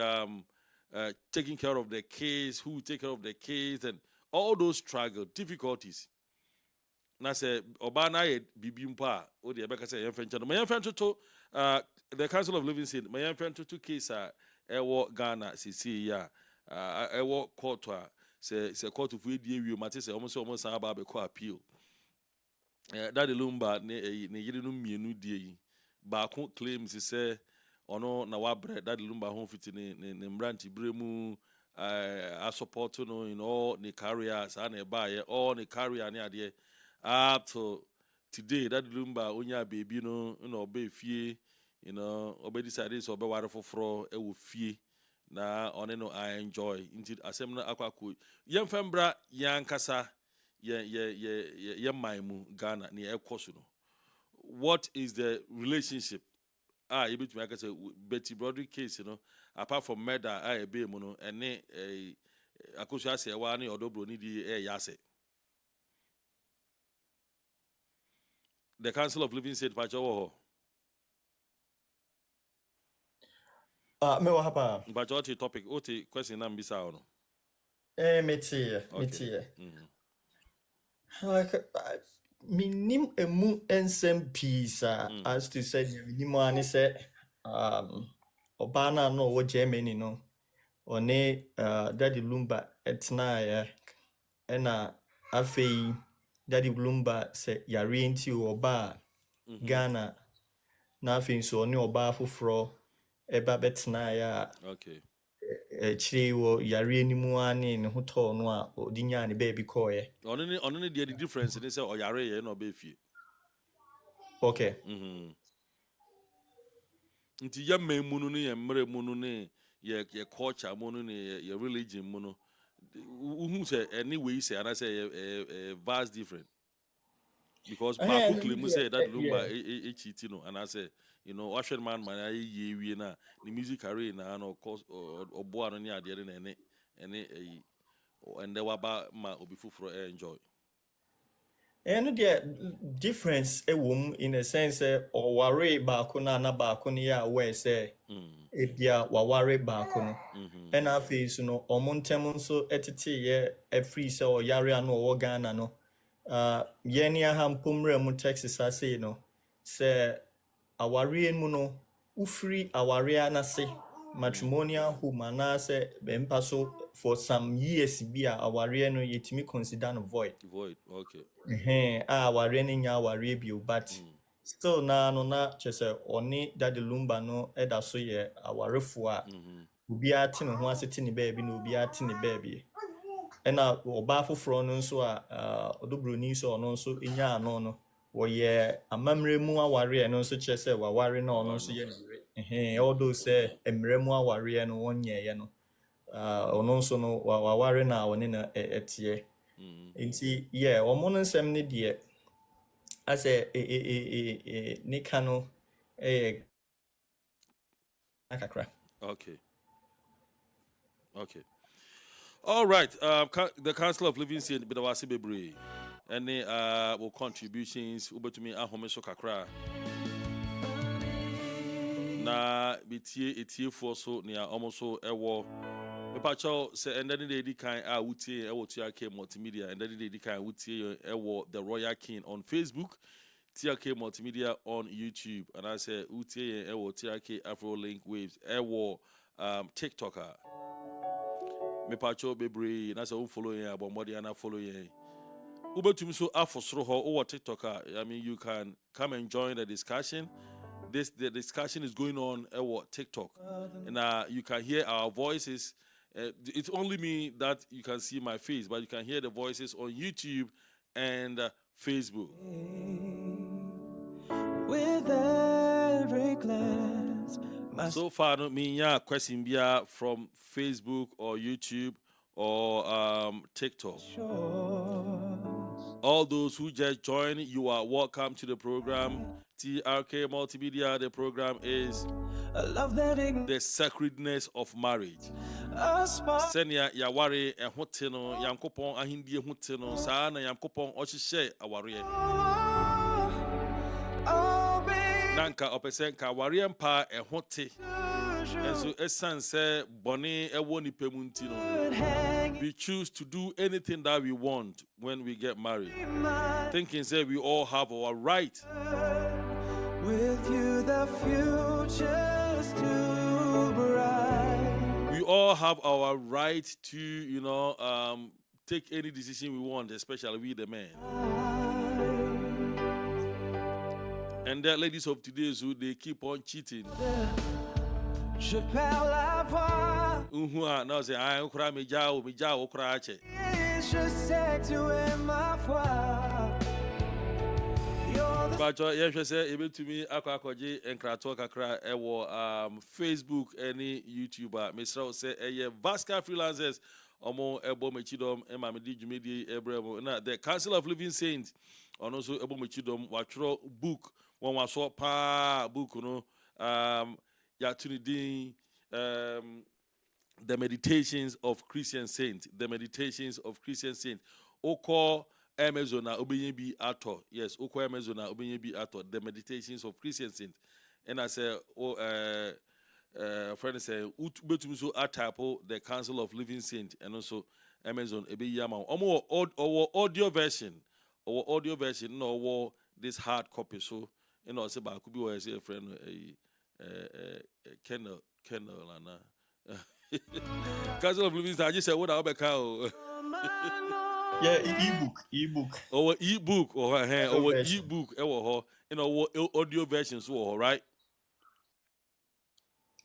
taking care of the case, who take care of the case, and all those struggles, difficulties. Na say Obana ye bibimpa o de beka say yemfenche no yemfenche to the Council of Living said my yemfenche to case ewo Ghana sisi ya ewo court say court of we die wi mate say almost san ba be ko appeal that the lumba ne yiri no mienu die ba ko claims say ono na wabre that the lumba home fit ne mbranti bremu a support no in all the carriers and e buy all the carrier ne ade up to today. That lumba onya baby no be fie, obe decided so be ware foforo e wo fie na one no I enjoy indeed asem na akwaku yem fembra yankasa ye maimu Ghana ni ekoso no. What is the relationship you bet me I can say Betty Broderick case, apart from murder be mu no ene akoso ase wa ne odobro ni di yase. The Council of Living said Pacho. Me wa hapa. But what topic? What question am bisa ono? Meti. Like minim emu ensem pisa as to say minim ani say obana no wo Germany no one Daddy Lumba etna ya ena afei Daddy Lumba say yare nti oba Ghana na afei so one oba foforo eba betna ya Okay. chiri wo yare nimu ani ne hoto no a odinya ne baby koye. Only the difference they say oyare ye no be fie. Okay. Nti ye memu no ye mre mu no ne ye culture mu no ne ye religion mu no. Who say anyway say and I say vast different. Because Baku no, claim say that yeah. Lumba cheating, and I say, Usher man ye na the music career na of course or boy on the other and they were about my obifu for enjoy. And the difference in a sense or worry baako na baako no yɛ aware sɛ ebia waware baako no ɛna afei so no ɔmo ntɛm nso ɛteteyɛ ɛfiri sɛ ɔyare a no ɔwɔ Ghana no yɛn ne aha mpommerɛ mu Texas asei no sɛ awareɛ mu no wofiri awareɛ n'ase matrimonial home anaasɛ mpa so for some years bi a awareɛ no yɛtumi consider no void. Okay. Awareɛ no nya awareɛ bio but still na kyerɛ sɛ ɔne Daddy Lumba no ɛda so yɛ awarefoɔ a obiara te ne ho ase te ne baabi na obiara te ne baabi ɛna ɔbaa foforɔ no nso a ɔdobroni nso ɔno nso nya ano no wɔyɛ amammerɛ mu awareɛ no nso kyerɛ sɛ waware na ɔno nso yɛ mmerɛ although sɛ mmerɛ mu awareɛ no wɔnyɛeɛ no ɔno nso no waware na ɔne no ɛteɛ nti ɔmo no nsɛm ne deɛ asɛ ne ka no ɛyɛ akakra. Okay. All right. The Council of Living Saints, Bidawasi Bebre, any contributions over to me ahome so kakra. Na bitie for so near almost so ewo. Mepacho say and then they kind wutie ewo TRK Multimedia and then they kind wutie ewo the Royal King on Facebook, TRK Multimedia on YouTube, and I say wutie ewo TRK Afro Link Waves ewo TikToker. Mepacho bebre na say follow yen abomodi ana follow yen. Ubetum so afosro ho or TikToker. I mean you can come and join the discussion. The discussion is going on at TikTok, and you can hear our voices. It's only me that you can see my face, but you can hear the voices on YouTube and Facebook. With every glance, so far, no me question bia from Facebook or YouTube or TikTok. All those who just joined, you are welcome to the program. TRK Multimedia, the program is The Sacredness of Marriage. Senya yaware ehoteno yankopon ahindie hoteno saa na yankopon ohihye aware. Nanka opese ka aware mpa ehote. Enso esan se bone ewo nipa mu ntino. We choose to do anything that we want when we get married. Thinking say we all have our right. With you the future's too bright. We all have our right to, take any decision we want, especially we the men. And the ladies of today, so they keep on cheating. Je perds la voix. Now say I am cry me jao cry che. Je sais que tu es ma foi. But yes, say able to me akwakoje enkrato kakra ewo Facebook any YouTuber. Mr. say Vasca freelancers omo ebo mechidom ema medi dwumedi ebremo na the Council of Living Saints ono so ebo mechidom watro book one waso pa book no ya tunidin The Meditations of Christian Saints. Oko Amazon obenye author. Yes, Oko Amazon obenye author. The Meditations of Christian Saints. And I say friend say betum so type The Council of Living Saints and also Amazon ebe yama. Omo audio version. Our audio version no this hard copy so say ba could be where say friend Kendall and Council of Living Saints I just said what I be ebook. Or ebook or ebook audio versions right?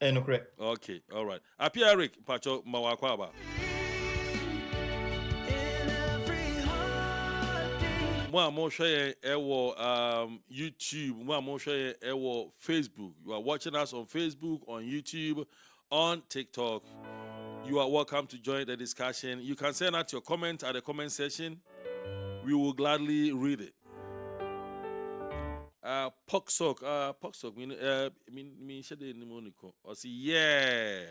No correct. Okay, all right. Happy Eric Pacho Mawakwaba. More share YouTube, more share Facebook. You are watching us on Facebook, on YouTube, on TikTok. You are welcome to join the discussion. You can send out your comment at the comment section. We will gladly read it. Poxok, mean, shade in the Monico. Or see, yeah.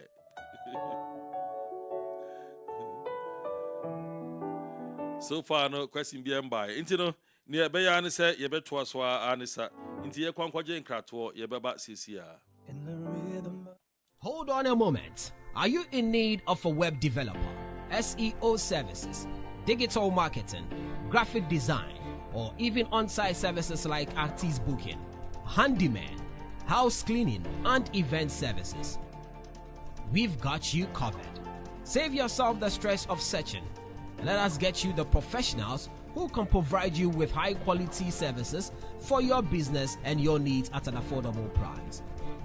So far, no question being by. Intino, near Bayan said, ye bet was Anissa. Into your Quanquajan Cratwo, ye bebat CCR. In the rhythm. Hold on a moment. Are you in need of a web developer, SEO services, digital marketing, graphic design, or even on-site services like artist booking, handyman, house cleaning, and event services? We've got you covered. Save yourself the stress of searching. Let us get you the professionals who can provide you with high-quality services for your business and your needs at an affordable price.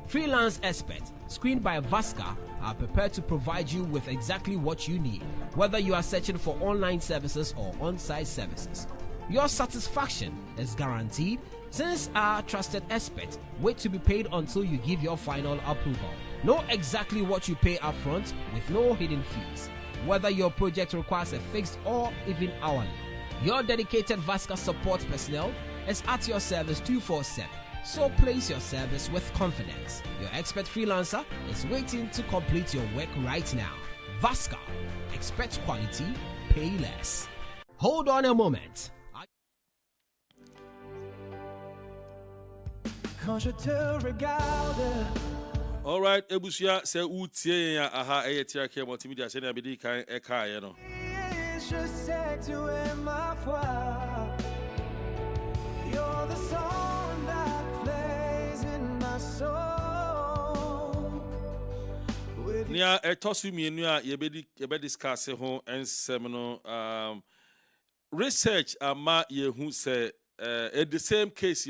Freelance experts, screened by Vasca, are prepared to provide you with exactly what you need, whether you are searching for online services or on-site services. Your satisfaction is guaranteed since our trusted experts wait to be paid until you give your final approval. Know exactly what you pay upfront with no hidden fees, whether your project requires a fixed or even hourly. Your dedicated Vasca support personnel is at your service 24/7. So place your service with confidence. Your expert freelancer is waiting to complete your work right now. Vasca, expect quality, pay less. Hold on a moment. Quand je te regarde. All right, Ebusia say Utie aha eyetia ke multimedia say na bidi kan eka ye no. Je sais que tu es ma foi. You're the song that plays in my soul. Nia etosu mienu a ye be discuss ho ensem no research ama ye hu say the same case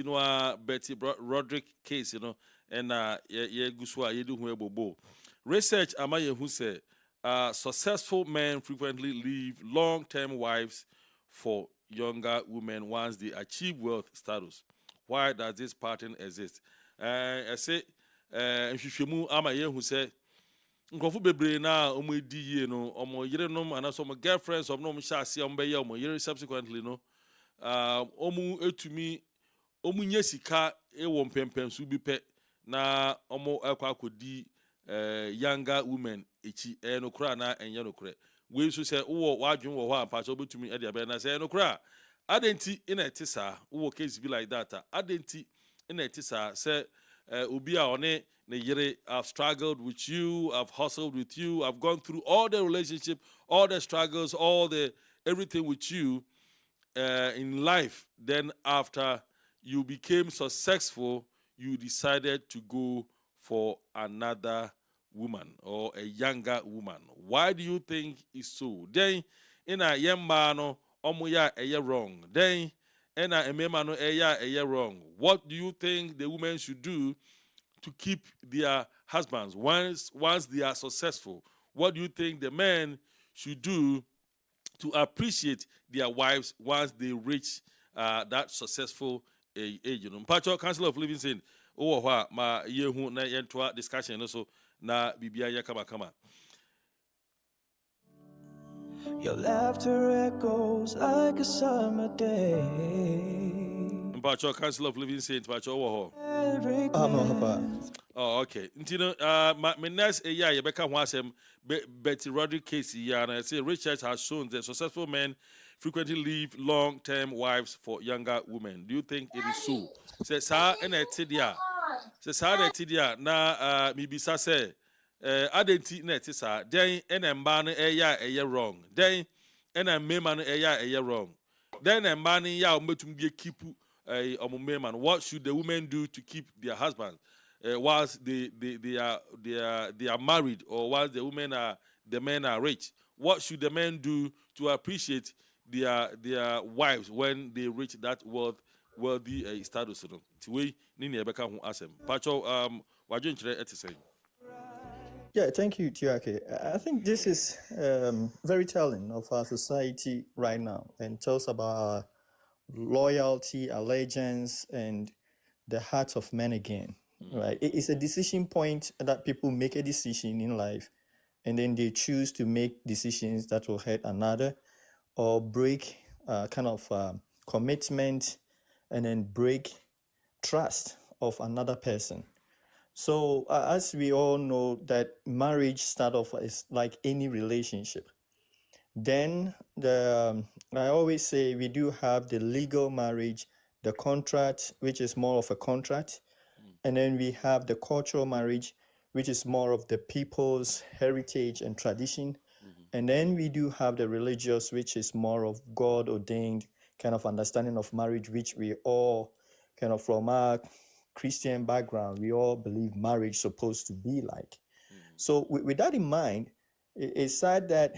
Betty Roderick case and ye guswa ye do hu ebobo. Research ama ye hu say successful men frequently leave long-term wives for younger women once they achieve wealth status. Why does this pattern exist? I say, nhwehwemu ama ye hu say nkrofo bebre na omo di ye no omo yire no ana so omo girlfriends omo no sha ase omo be ye omo yire subsequently no omo etumi omo nya sika ewo mpempem su bi pe na omo akwa akodi younger women echi no kra na enye no kra we so say wo wadwen wo ho ampa so betumi e de be na say no kra adenti in etisa wo case be like that adenti in etisa say obi a one ne yere I've struggled with you, I've hustled with you, I've gone through all the relationship, all the struggles, all the everything with you in life. Then after you became successful, you decided to go for another woman or a younger woman. Why do you think it's so? Then in a young man omoya eye wrong. Then in a mema no eye wrong. What do you think the women should do to keep their husbands once they are successful? What do you think the men should do to appreciate their wives once they reach that successful age? Mpacho Council of Living saying, oh, ma yehu na yentoa discussion also na bibia ya kama. Your laughter echoes like a summer day. Mpacho Council of Living saying, Mpacho oh. Oh, okay. My next year, you become one Betty Roderick case. And I say research has shown that successful men frequently leave long-term wives for younger women. Do you think it is so? Say, sir, and Tidia. Na mibisa say, adenti netisa. Then and man a wrong. Then and a man a wrong. Then a man ya metum be keep man. What should the women do to keep their husbands whilst they are married, or whilst the men are rich? What should the men do to appreciate their wives when they reach that wealthy status? Tiwe nini ebeka hu asem. Pacho wadwen kire etise. Yeah, thank you, Tiake. I think this is very telling of our society right now and tells about our loyalty, allegiance, and the hearts of men again. Right? It's a decision point that people make a decision in life, and then they choose to make decisions that will hurt another or break kind of commitment, and then break trust of another person. So as we all know that marriage start off as like any relationship. Then I always say we do have the legal marriage, the contract, which is more of a contract, and then we have the cultural marriage, which is more of the people's heritage and tradition. And then we do have the religious, which is more of God ordained kind of understanding of marriage, which we all kind of from our Christian background, we all believe marriage supposed to be like. So with that in mind, it's sad that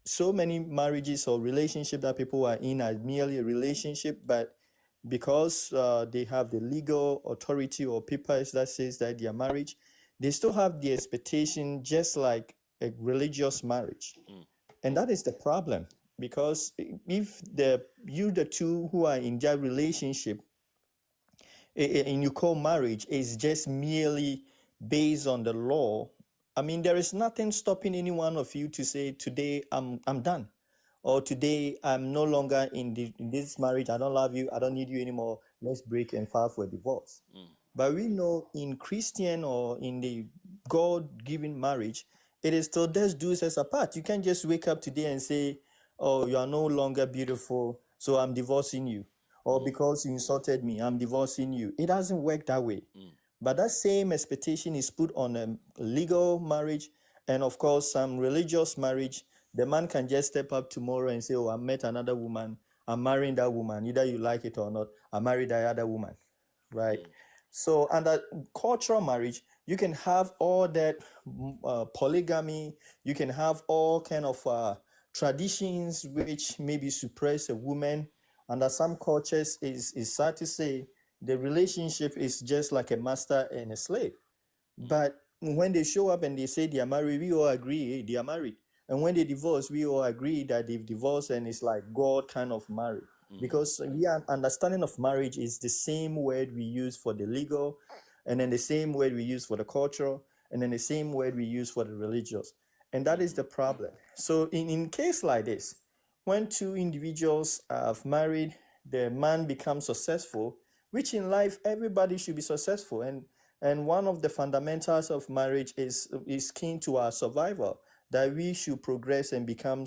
so many marriages or relationships that people are in are merely a relationship, but because they have the legal authority or papers that says that they are marriage, they still have the expectation just like a religious marriage. And that is the problem, because if the two who are in that relationship and you call marriage is just merely based on the law, I mean, there is nothing stopping any one of you to say, today I'm done. Or today I'm no longer in this marriage. I don't love you. I don't need you anymore. Let's break and file for a divorce. But we know in Christian or in the God-given marriage, it is till death do us apart. You can't just wake up today and say, oh, you are no longer beautiful, so I'm divorcing you. Or because you insulted me, I'm divorcing you. It doesn't work that way. But that same expectation is put on a legal marriage and, of course, some religious marriage. The man can just step up tomorrow and say, oh, I met another woman. I'm marrying that woman. Either you like it or not, I married that other woman, right? So under cultural marriage, you can have all that polygamy. You can have all kind of traditions which maybe suppress a woman. Under some cultures, is sad to say, the relationship is just like a master and a slave. But when they show up and they say they are married, we all agree they are married. And when they divorce, we all agree that they've divorced and it's like God kind of married. Because we are understanding of marriage is the same word we use for the legal, and then the same word we use for the cultural, and then the same word we use for the religious. And that is the problem. So in case like this, when two individuals have married, the man becomes successful, which in life everybody should be successful. And one of the fundamentals of marriage is key to our survival, that we should progress and become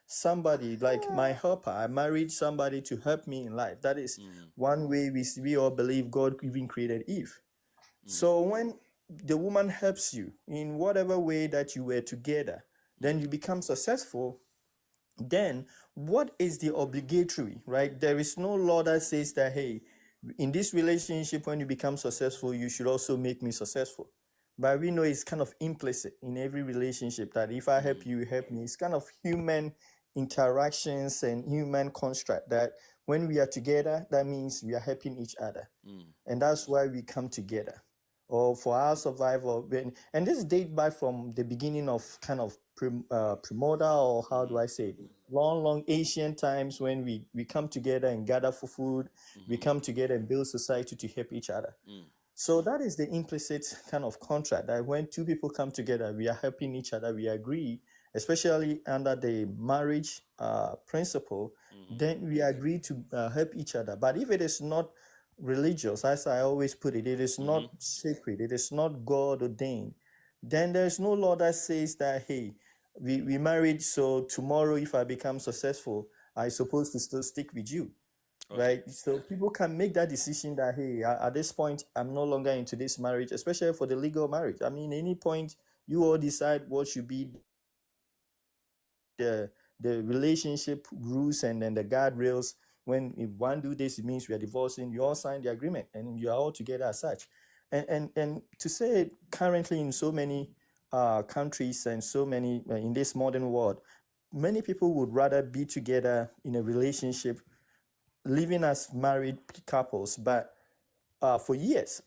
somebody like my helper. I married somebody to help me in life. That is one way we all believe God even created Eve. So when the woman helps you in whatever way that you were together, then you become successful. Then what is the obligatory, right? There is no law that says that, hey, in this relationship, when you become successful, you should also make me successful. But we know it's kind of implicit in every relationship that if I help you, you help me. It's kind of human interactions and human construct that when we are together, that means we are helping each other. And that's why we come together. Or for our survival, and this dates back from the beginning of kind of primordial, or how do I say it? Long ancient times when we come together and gather for food, we come together and build society to help each other. So that is the implicit kind of contract that when two people come together, we are helping each other, we agree, especially under the marriage principle, then we agree to help each other. But if it is not religious, as I always put it, it is not sacred, it is not God ordained, then there's no law that says that, hey, we married, so tomorrow if I become successful, I'm supposed to still stick with you. Right? So people can make that decision that, hey, at this point, I'm no longer into this marriage, especially for the legal marriage. I mean, any point you all decide what should be the relationship rules and then the guardrails. When if one do this, it means we are divorcing. You all sign the agreement and you are all together as such. And to say it currently in so many countries and so many in this modern world, many people would rather be together in a relationship, living as married couples, but for years.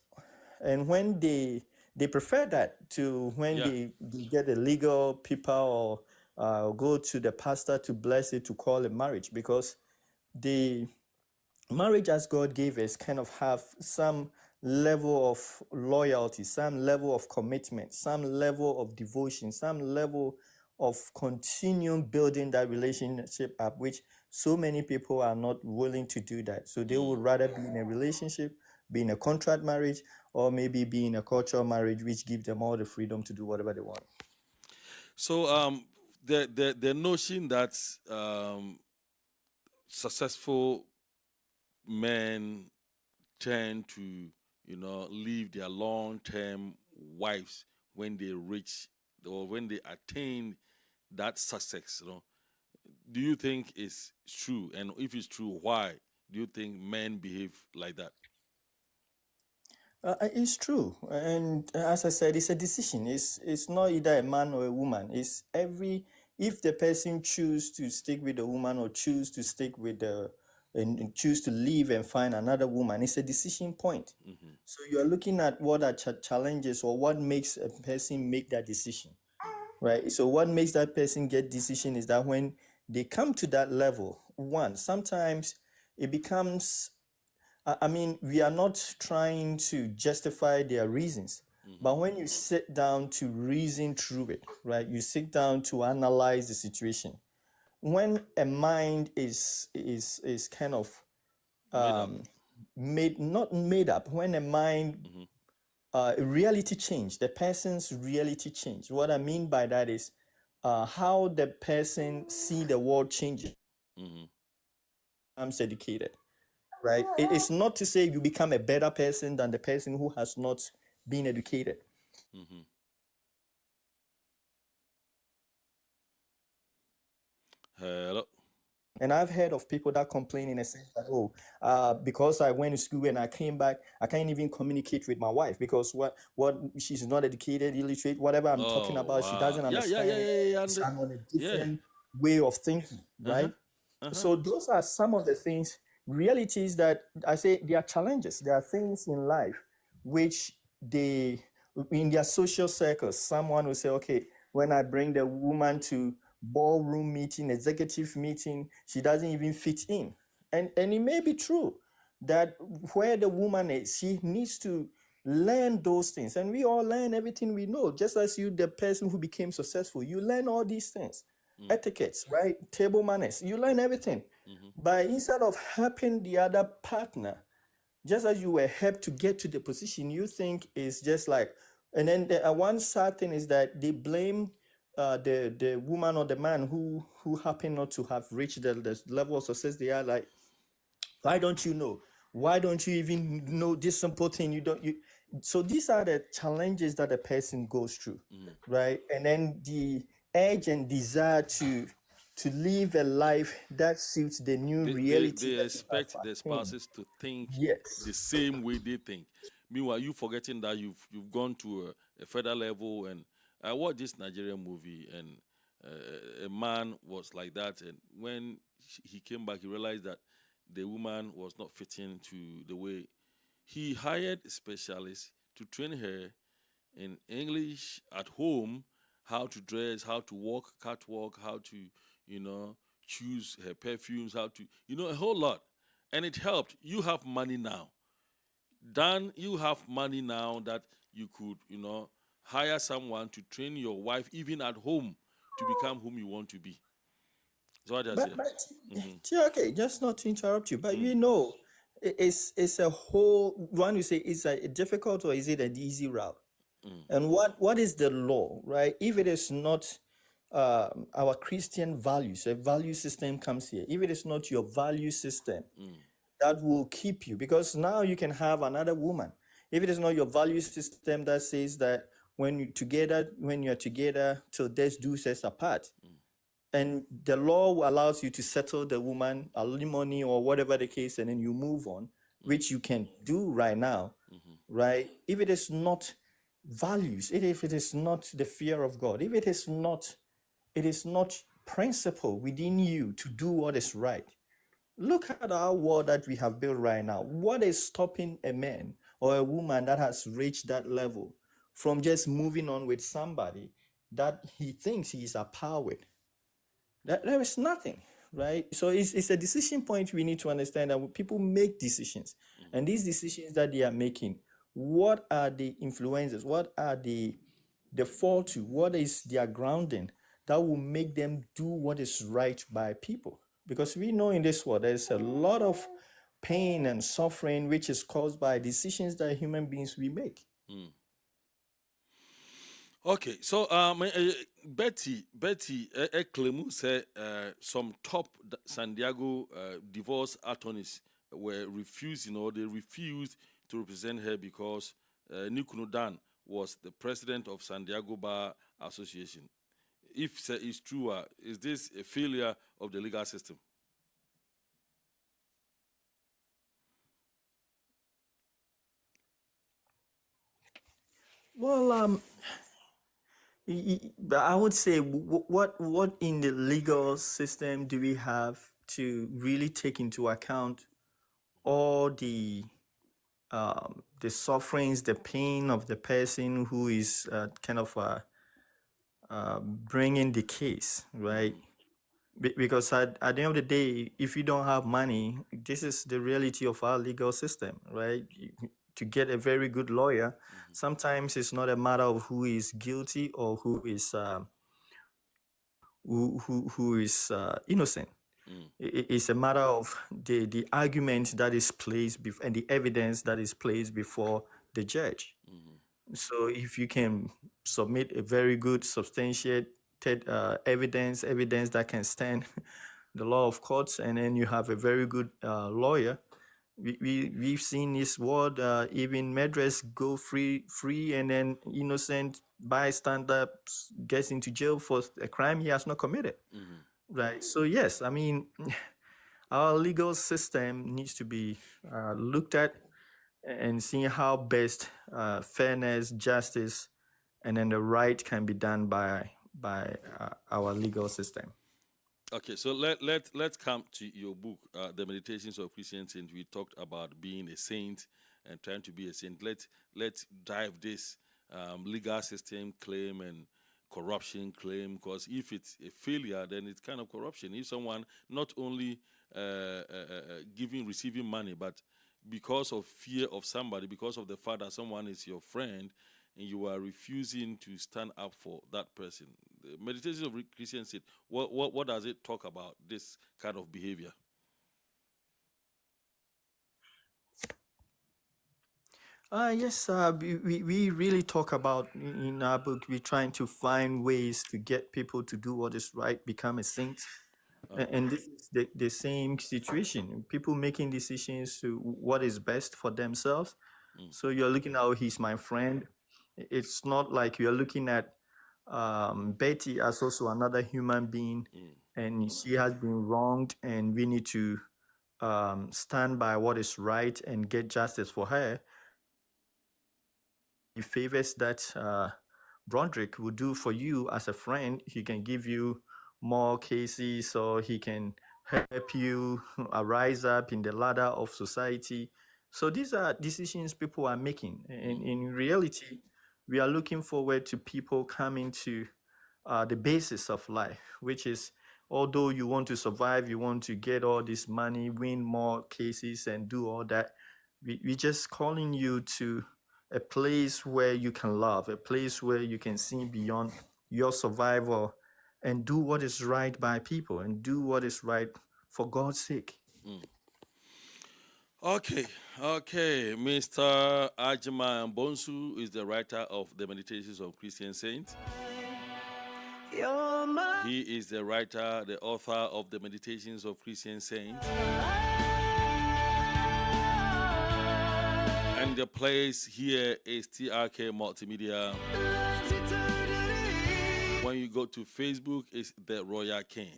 And when they prefer that to when they get a legal people or go to the pastor to bless it, to call it marriage, because the marriage as God gave us kind of have some level of loyalty, some level of commitment, some level of devotion, some level of continuing building that relationship up, which so many people are not willing to do that. So they would rather be in a relationship, being a contract marriage, or maybe being a cultural marriage, which give them all the freedom to do whatever they want. So the notion that successful men tend to, leave their long-term wives when they reach or when they attain that success, do you think is true? And if it's true, why do you think men behave like that? It's true, and as I said, it's a decision. It's not either a man or a woman. It's every if the person choose to stick with the woman or choose to stick with the and choose to leave and find another woman, it's a decision point. So you are looking at what are challenges or what makes a person make that decision, right? So what makes that person get decision is that when they come to that level, one sometimes it becomes I mean, we are not trying to justify their reasons, but when you sit down to reason through it, right? You sit down to analyze the situation. When a mind is kind of Made up. made not made up, when a mind reality change, the person's reality change. What I mean by that is how the person see the world changes. Becomes educated, right? It's not to say you become a better person than the person who has not been educated. Hello. And I've heard of people that complain in a sense that, oh, because I went to school and I came back, I can't even communicate with my wife because what she's not educated, illiterate, whatever I'm talking Oh about, she wow. doesn't Yeah, yeah, yeah, understand it. yeah, yeah. I'm on a Yeah. different way of thinking, Uh-huh. right? So those are some of the things, realities that I say there are challenges. There are things in life which they, in their social circles, someone will say, okay, when I bring the woman to ballroom meeting, executive meeting, she doesn't even fit in. And it may be true that where the woman is, she needs to learn those things. And we all learn everything we know, just as you, the person who became successful, you learn all these things. Etiquettes, right? Table manners, you learn everything. But instead of helping the other partner, just as you were helped to get to the position, you think is just like, and then the one sad thing is that they blame the woman or the man who happen not to have reached the level of success they are. Like, why don't you know? Why don't you even know this simple thing? You don't you so these are the challenges that a person goes through, right? And then the urge and desire to live a life that suits the new reality They that you have expect their attained. spouses to think Yes. the same way they think. Meanwhile, you forgetting that you've gone to a federal level. And I watched this Nigerian movie, and a man was like that, and when he came back, he realized that the woman was not fitting to the way. He hired a specialist to train her in English at home, how to dress, how to walk, catwalk, how to, you know, choose her perfumes, how to, a whole lot. And it helped. You have money now. Dan, you have money now that you could, hire someone to train your wife, even at home, to become whom you want to be. That's what I say. Okay, just not to interrupt you, but you know, it's a whole one. You say it's a difficult or is it an easy route? And what is the law, right? If it is not our Christian values, a value system comes here. If it is not your value system, that will keep you, because now you can have another woman. If it is not your value system that says that when you're together till death do us apart, and the law allows you to settle the woman alimony or whatever the case, and then you move on, which you can do right now, right? If it is not values, if it is not the fear of God, if it is not principle within you to do what is right. Look at our world that we have built right now. What is stopping a man or a woman that has reached that level from just moving on with somebody that he thinks he is a power with? There is nothing, right? So it's a decision point. We need to understand that when people make decisions, and these decisions that they are making, what are the influences? What are the fall to? What is their grounding that will make them do what is right by people? Because we know in this world there's a lot of pain and suffering which is caused by decisions that human beings we make. Okay, so Betty, Clemu said some top San Diego divorce attorneys were refused. They refused to represent her because Nikunu Dan was the president of San Diego Bar Association. If it's true, is this a failure of the legal system? Well, I would say what in the legal system do we have to really take into account all the sufferings, the pain of the person who is bringing the case, right? Because at the end of the day, if you don't have money, this is the reality of our legal system, right? To get a very good lawyer, sometimes it's not a matter of who is guilty or who is innocent. It's a matter of the argument that is placed and the evidence that is placed before the judge. So if you can submit a very good substantiated evidence that can stand the law of courts, and then you have a very good lawyer. We've seen this world, even murderers go free, and then innocent bystander gets into jail for a crime he has not committed. Right. So yes, I mean, our legal system needs to be looked at and seeing how best fairness, justice, and then the right can be done by our legal system. Okay, so let's come to your book, The Meditations of Christian Saints. We talked about being a saint and trying to be a saint. Let's dive this legal system claim and corruption claim, because if it's a failure, then it's kind of corruption. If someone not only receiving money, but because of fear of somebody, because of the fact that someone is your friend, and you are refusing to stand up for that person. The Meditation of Christian Saint, what does it talk about, this kind of behavior? Yes, we really talk about in our book, we're trying to find ways to get people to do what is right, become a saint. And this is the same situation. People making decisions to what is best for themselves. So you're looking at, oh, he's my friend. It's not like you're looking at Betty as also another human being, and she has been wronged, and we need to stand by what is right and get justice for her. The favors that Broderick will do for you as a friend, he can give you more cases, or he can help you rise up in the ladder of society. So these are decisions people are making. And in reality, we are looking forward to people coming to the basis of life, which is, although you want to survive, you want to get all this money, win more cases, and do all that, we just calling you to a place where you can love, a place where you can see beyond your survival and do what is right by people and do what is right for God's sake. Okay. Mr. Ajima Bonsu is the writer of The Meditations of Christian Saints. He is the writer, the author of The Meditations of Christian Saints. And the place here is TRK Multimedia. When you go to Facebook, it's The Royal King.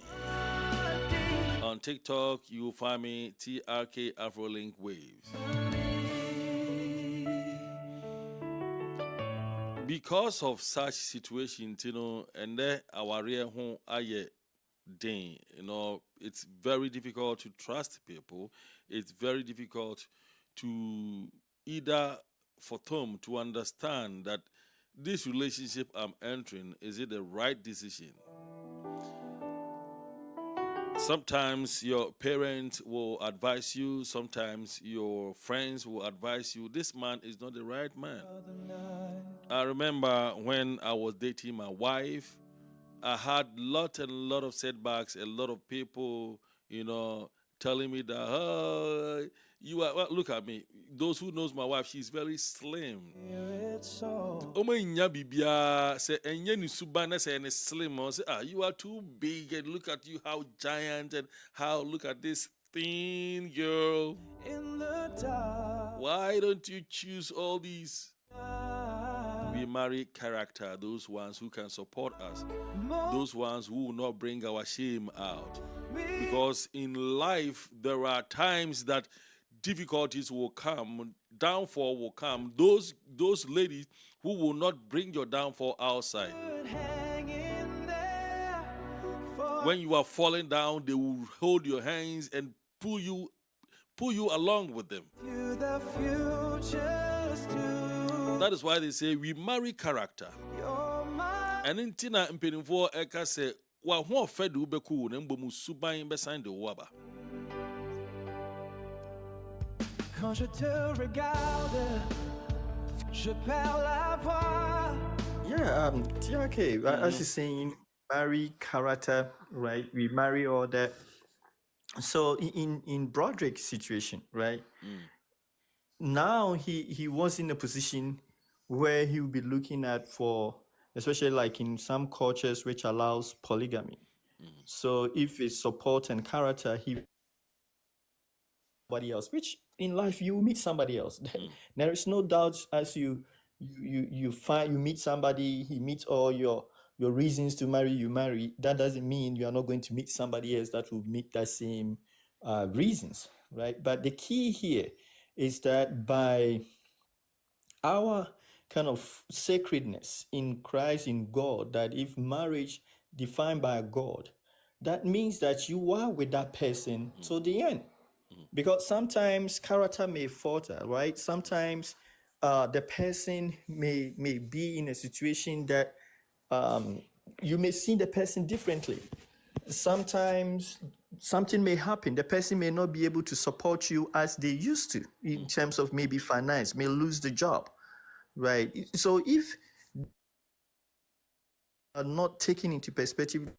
On TikTok, you will find me, TRK Afrolink Waves. Because of such situations, and then our real home aye day, it's very difficult to trust people. It's very difficult to either for them to understand that this relationship I'm entering, is it the right decision? Sometimes your parents will advise you, sometimes your friends will advise you, this man is not the right man. I remember when I was dating my wife, I had lot of setbacks, a lot of people, telling me that, you are, well, look at me. Those who knows my wife, she's very slim. Omo inya bibia say enye ni suba na say any slim. Say, you are too big, and look at you, how giant, and how, look at this thin girl. Why don't you choose all these? We marry character, those ones who can support us, those ones who will not bring our shame out. Because in life, there are times that difficulties will come, downfall will come. Those ladies who will not bring your downfall outside. When you are falling down, they will hold your hands and pull you along with them. That is why they say we marry character. And in Tina Impenifo Eka say, wa ho fedu beku na mbomu suban besan de waba. Quand je te regarde, je perds la voix. Yeah, TRK, as you're saying, marry character, right? We marry all that. So in Broderick's situation, right? Now he was in a position where he will be looking at for, especially like in some cultures which allows polygamy. So if it's support and character, he somebody else, which in life you meet somebody else. There is no doubt as you meet somebody, he meets all your reasons to marry, you marry. That doesn't mean you are not going to meet somebody else that will meet that same reasons, right? But the key here is that by our kind of sacredness in Christ, in God, that if marriage defined by God, that means that you are with that person till the end. Because sometimes character may falter, right? Sometimes the person may be in a situation that you may see the person differently. Sometimes something may happen. The person may not be able to support you as they used to in terms of maybe finance, may lose the job, right? So if are not taken into perspective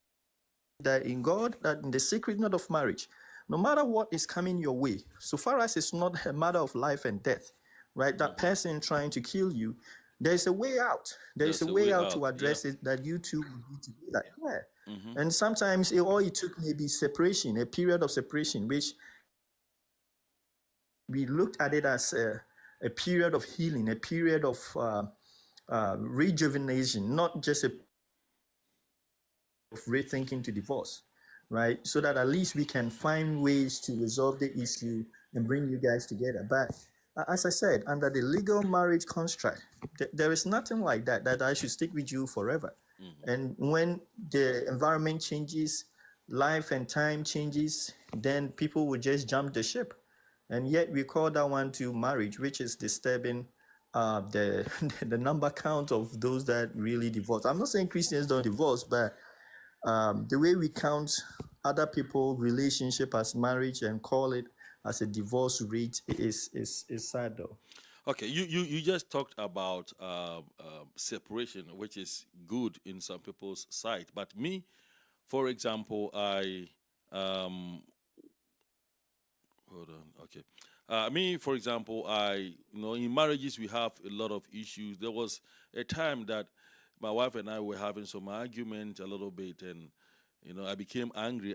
that in God, that in the sacred knot of marriage, no matter what is coming your way, so far as it's not a matter of life and death, right? That person trying to kill you, there's a way out. There's a way out to address it, that you two will need to do that. Yeah. And sometimes all it took maybe separation, a period of separation, which we looked at it as a period of healing, a period of rejuvenation, not just of rethinking to divorce, right? So that at least we can find ways to resolve the issue and bring you guys together. But as I said, under the legal marriage construct, there is nothing like that, that I should stick with you forever. And when the environment changes, life and time changes, then people will just jump the ship. And yet we call that one to marriage, which is disturbing the number count of those that really divorce. I'm not saying Christians don't divorce, but the way we count other people relationship as marriage and call it as a divorce rate is sad though. Okay, you just talked about separation, which is good in some people's sight. But me, for example, I hold on. Okay, me, for example, in marriages we have a lot of issues. There was a time that my wife and I were having some argument a little bit, and I became angry.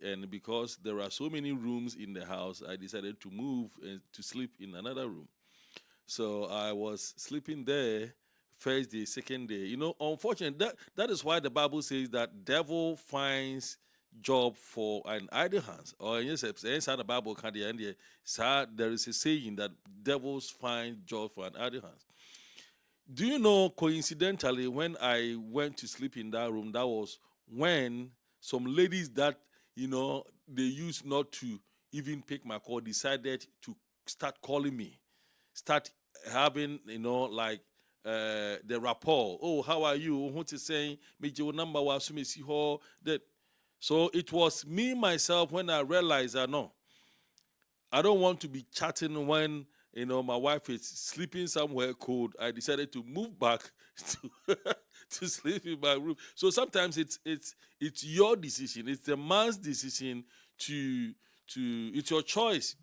And because there are so many rooms in the house, I decided to move and to sleep in another room. So I was sleeping there first day, second day. Unfortunately, that is why the Bible says that devil finds job for an idle hands. Or inside the Bible, there is a saying that devils find job for an idle hands. Do you know, coincidentally, when I went to sleep in that room, that was when some ladies that, they used not to even pick my call, decided to start calling me, start having, the rapport. Oh, how are you? What is saying? Number was that. So it was me, myself, when I realized that, no, I don't want to be chatting when my wife is sleeping somewhere cold. I decided to move back to sleep in my room. So sometimes it's your decision. It's the man's decision to it's your choice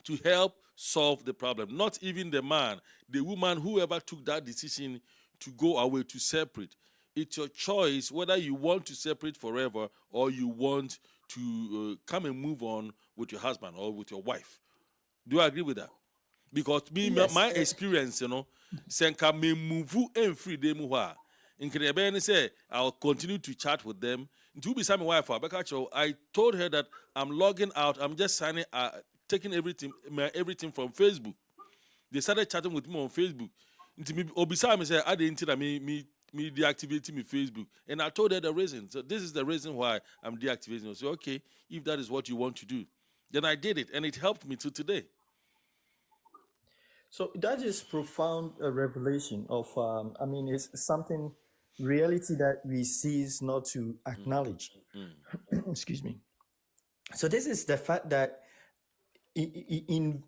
to help solve the problem. Not even the man, the woman, whoever took that decision to go away, to separate. It's your choice whether you want to separate forever or you want to come and move on with your husband or with your wife. Do you agree with that? Because me, Yes. my experience, senka me move and free them in say I'll continue to chat with them. To be some wife, I told her that I'm logging out. I'm just signing, taking everything from Facebook. They started chatting with me on Facebook. Obisa me say I didn't me deactivating my Facebook, and I told her the reason. So this is the reason why I'm deactivating. So okay, if that is what you want to do, then I did it, and it helped me to today. So that is profound revelation of, I mean, it's something, reality that we cease not to acknowledge. Excuse me. So this is the fact that in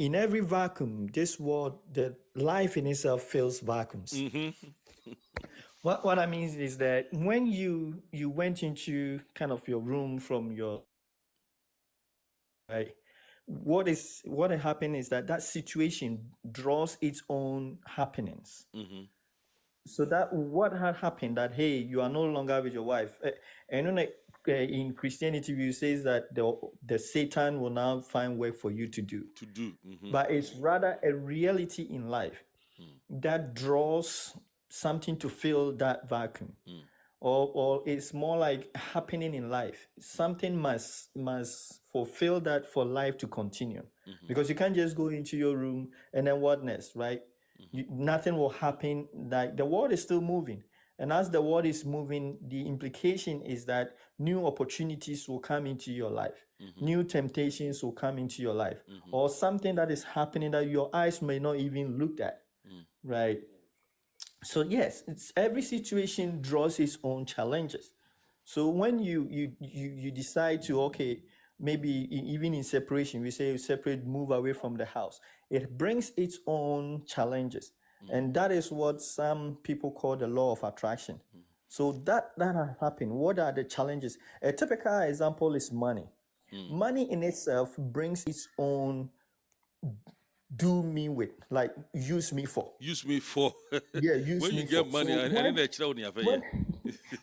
every vacuum, this world, the life in itself fills vacuums. What I mean is that when you went into kind of your room from your, right, what happened is that that situation draws its own happenings. So that what had happened, that hey, you are no longer with your wife, and then in Christianity view says that the Satan will now find work for you to do. But it's rather a reality in life that draws something to fill that vacuum. Or it's more like happening in life. Something must fulfill that for life to continue. Because you can't just go into your room and then what next, right? Nothing will happen. Like the world is still moving. And as the world is moving, the implication is that new opportunities will come into your life. New temptations will come into your life. Or something that is happening that your eyes may not even look at. Right? So yes, it's every situation draws its own challenges. So when you decide to, okay, maybe even in separation, we say separate, move away from the house, it brings its own challenges. And that is what some people call the law of attraction. So that has happened. What are the challenges? A typical example is money. Money in itself brings its own do me with, like use me for. Use me for. Yeah, use When me you get for. money, So I didn't actually on your when,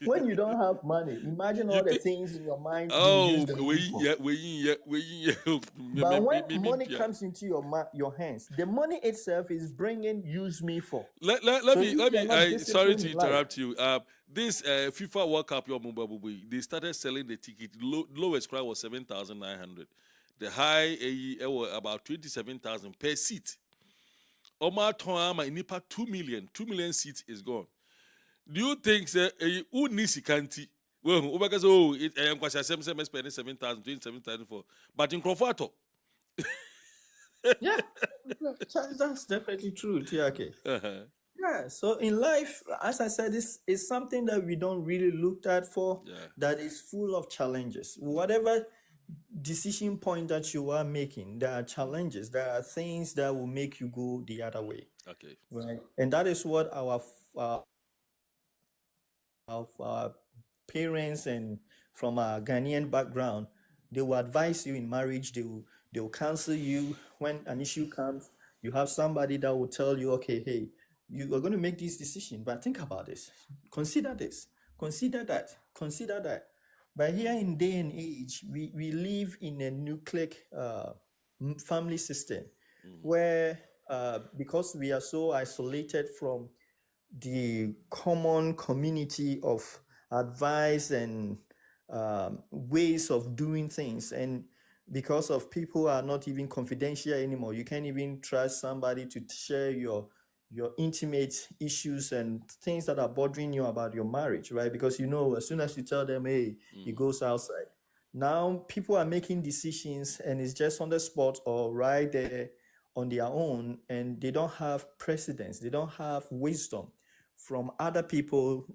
when you don't have money, imagine You all the think- things in your mind you use Oh, the money for. But when money comes into your hands, the money itself is bringing use me for. let So me if you are not sorry disciplined to in life, interrupt you. This FIFA World Cup, your mobile, they started selling the ticket. Lowest price was 7,900. The high was about 27,000 per seat. Omar Toama nipa 2 million. 2 million seats is gone. Do you think say who needs kanti? Well, because it am kwasa spending 7,000, 27,000 for, but in Crawford. yeah, that's definitely true, TRK. Yeah, so in life, as I said, this is something that we don't really look at for, that is full of challenges. Whatever decision point that you are making, there are challenges, there are things that will make you go the other way. Okay. Right. And that is what our parents and from a Ghanaian background, they will advise you in marriage. They will counsel you when an issue comes. You have somebody that will tell you, okay, hey, you are going to make this decision, but think about this, consider that, consider that. But here in day and age, we live in a nucleic family system where because we are so isolated from the common community of advice and ways of doing things, and because of people are not even confidential anymore, you can't even trust somebody to share your intimate issues and things that are bothering you about your marriage, right? Because as soon as you tell them, hey, it goes outside. Now people are making decisions and it's just on the spot or right there on their own, and they don't have precedence, they don't have wisdom from other people,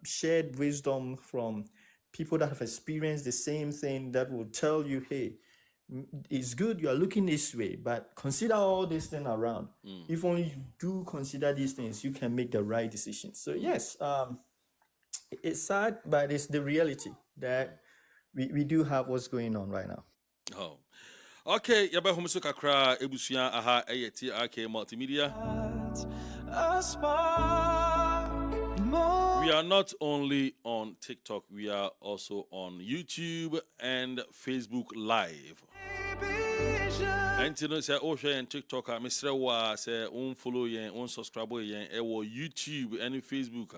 shared wisdom from people that have experienced the same thing, that will tell you, hey, it's good you are looking this way, but consider all these things around. If only you do consider these things, you can make the right decision. So yes, it's sad, but it's the reality that we do have what's going on right now. Oh. Okay, yaba home so kakra ebusua aha TRK Multimedia. A spark more. We are not only on TikTok, we are also on YouTube and Facebook Live. And you know, say share and TikTok, Mr. Wa say follow yen, subscribe yen, YouTube and Facebook.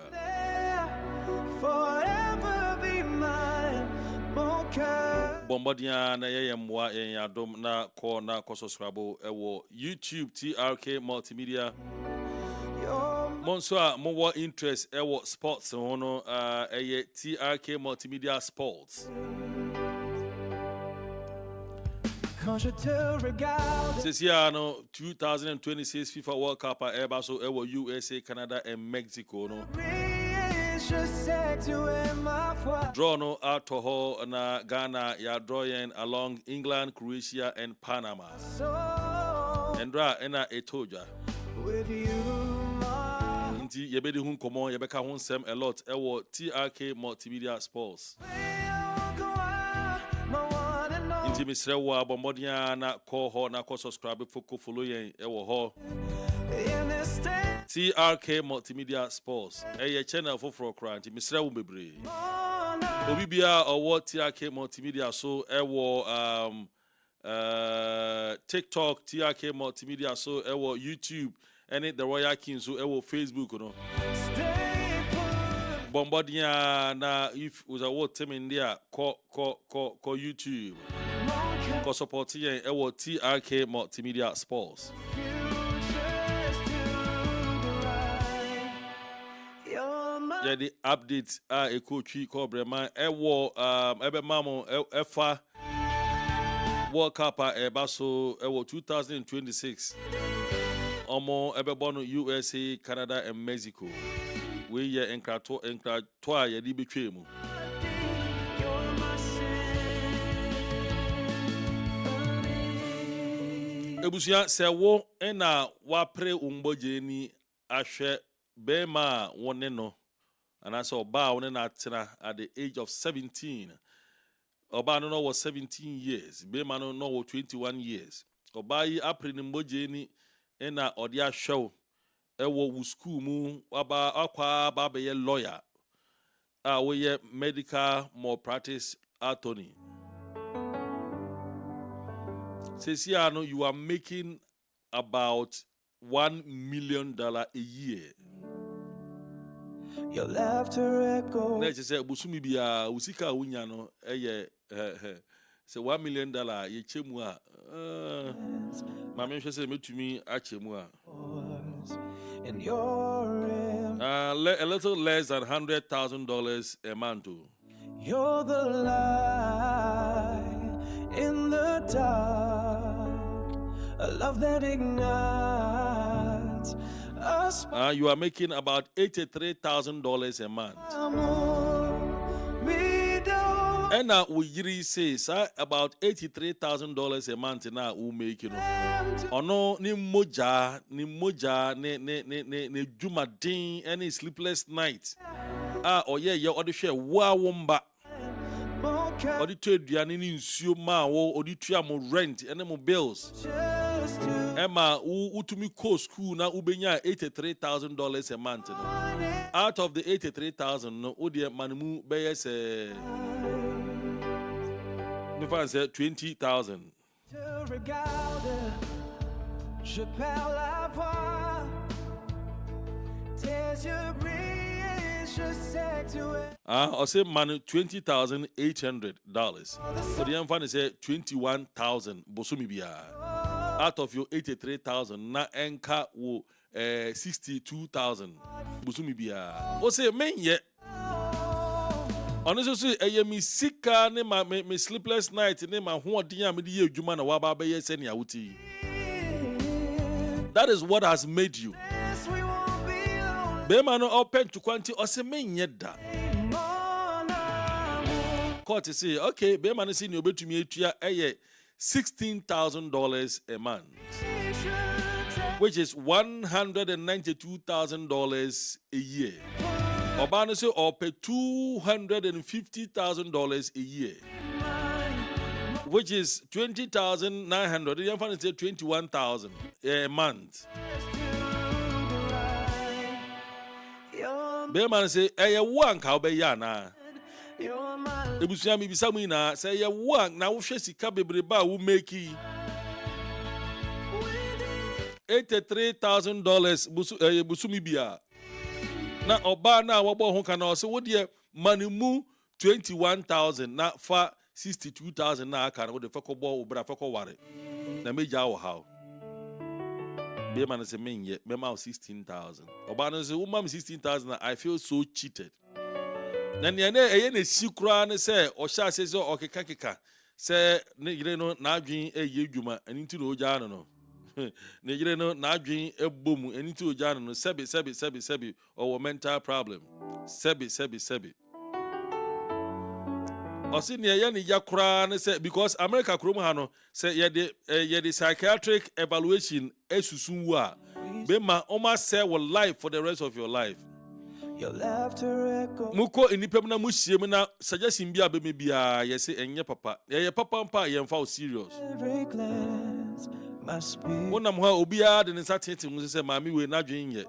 Forever be mine, Bombardier na yemwa ya dom na ko subscribe YouTube TRK Multimedia. Monswa more interest sports hono TRK Multimedia Sports. This year, 2026 FIFA World Cup so USA, Canada, and Mexico. No. Draw no out to na Ghana, ya drawing along England, Croatia, and Panama. And draw ena etoja. with you. Inti yebedi hun komo yebeka hun sem a lot. TRK Multimedia Sports. Inti misre wa bombodia na ko ho na ko subscribe foko follow yen ho. TRK Multimedia Sports. Channel for kra inti misre wo bebre. Obi bia owo TRK Multimedia so TikTok TRK Multimedia so YouTube and the Royal King so Facebook no. Bombardier na if was a what team in there call YouTube. Ko support yen TRK Multimedia Sports. Yeah, the updates are a coach called Breman ebe mamo efa World Cup baso 2026. Omo ebe bono USA, Canada and Mexico. We ye enkratwa ye di betwe mu. Ebusia se wo na wapre umboje ni ahwe bema wone no. And I saw Oba when I at the age of 17. Oba no was 17 years. Bema no was 21 years. Oba yi apre ni mboje ni na odia show. Ewo school mu aba akwa ba be ye lawyer. We ye medical malpractice attorney. Says here no you are making about $1 million a year. Your laughter echo. Na je say busumi bia usika wunya no say $1 million ye chemu a ma me hwe say metumi a chemu a In your a little less than $100,000 a month. You're the light in the dark, a love that ignites a spark. You are making about $83,000 a month. And now we say about $83,000 a month now we make you know. Ono ni moja ne jumadin any sleepless night. Oye odi hwe wa womba. Odi to aduane ni nsuo ma wo odi tua mo rent ene mo bills. Emma utumi co school na ubenya $83,000 a month no. Out of the 83,000 no odi manimu be yes me fan say 20,000. I say man $20,800. So the fan say 21,000 bosumi bia. Out of your 83,000 na enka wo 62,000 bosumi bia. O say men ye honestly, me sika ne me sleepless night ne ma hoodin am di adwuma na waba be yese ne awuti. That is what has made you. Be man no open to quanti o se menye da. Court say okay, be man say ne obetumi atua $16,000 a month, which is $192,000 a year. Obana say or pay $250,000 a year, which is 20,900. You can say 21,000 a month. Beman say, "Eye one cow be yana." Ebusia mi bisa mu ina say ye one na wo hwe sika bebre ba wo make $83,000 busu mi bia. Na oba na wabo ho kana o se wo de manimu 21,000 na fa 62,000 na aka na wo de fakobo obra fakoware. Na meja wo how. Be man say me ye me ma 16,000. Oba no say wo ma 16,000 I feel so cheated. Na ne na si kura ne say o sha say so okeka say ne yire no na adwen eye dwuma ani ti no oja no. Ne yire no na adwen ebom ani ti oja no sebi or mental problem. Sebi. Osi ne ye ne ya kura ne say because America krom ha no say ye the psychiatric evaluation esusun wu a be ma o ma say will life for the rest of your life. Muko inipem na muhiem na suggestion bia be me bia ye say enye papa ye papa mpa ye mfa o serious wonam ha obia de ne satete mu say maami we na dwen ye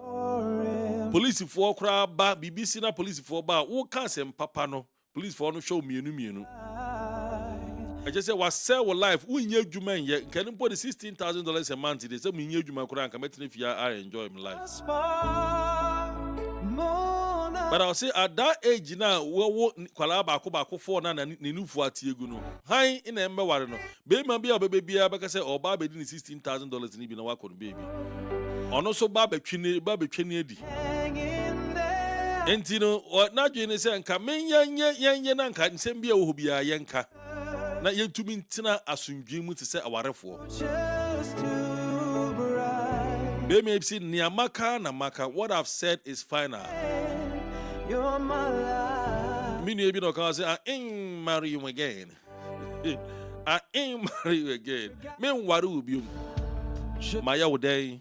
police for kra ba BBC na police for ba wo ka sem papa no police for no show mienu I just say was sell life wo nya adwuma ye nkani mpo the $16,000 a month they say me nya adwuma kra nka metene fia I enjoy my life. But I'll say at that age now, we kwala baako for na nufu atiegu no. Hi in embe ware no. Baby be baby abaka say oba be di $16,000 ni bi na wako no baby. Ono so ba betwene edi. Enti no na dwene say nka menye na nka nsem bia wo bia yenka. Na yentumi ntina asundwe mu te say awarefo. Baby see niamaka na maka what I've said is final. You're my life. Me no can say I ain't marry you again. I ain't marry you again. Me waru ubi Maya woday.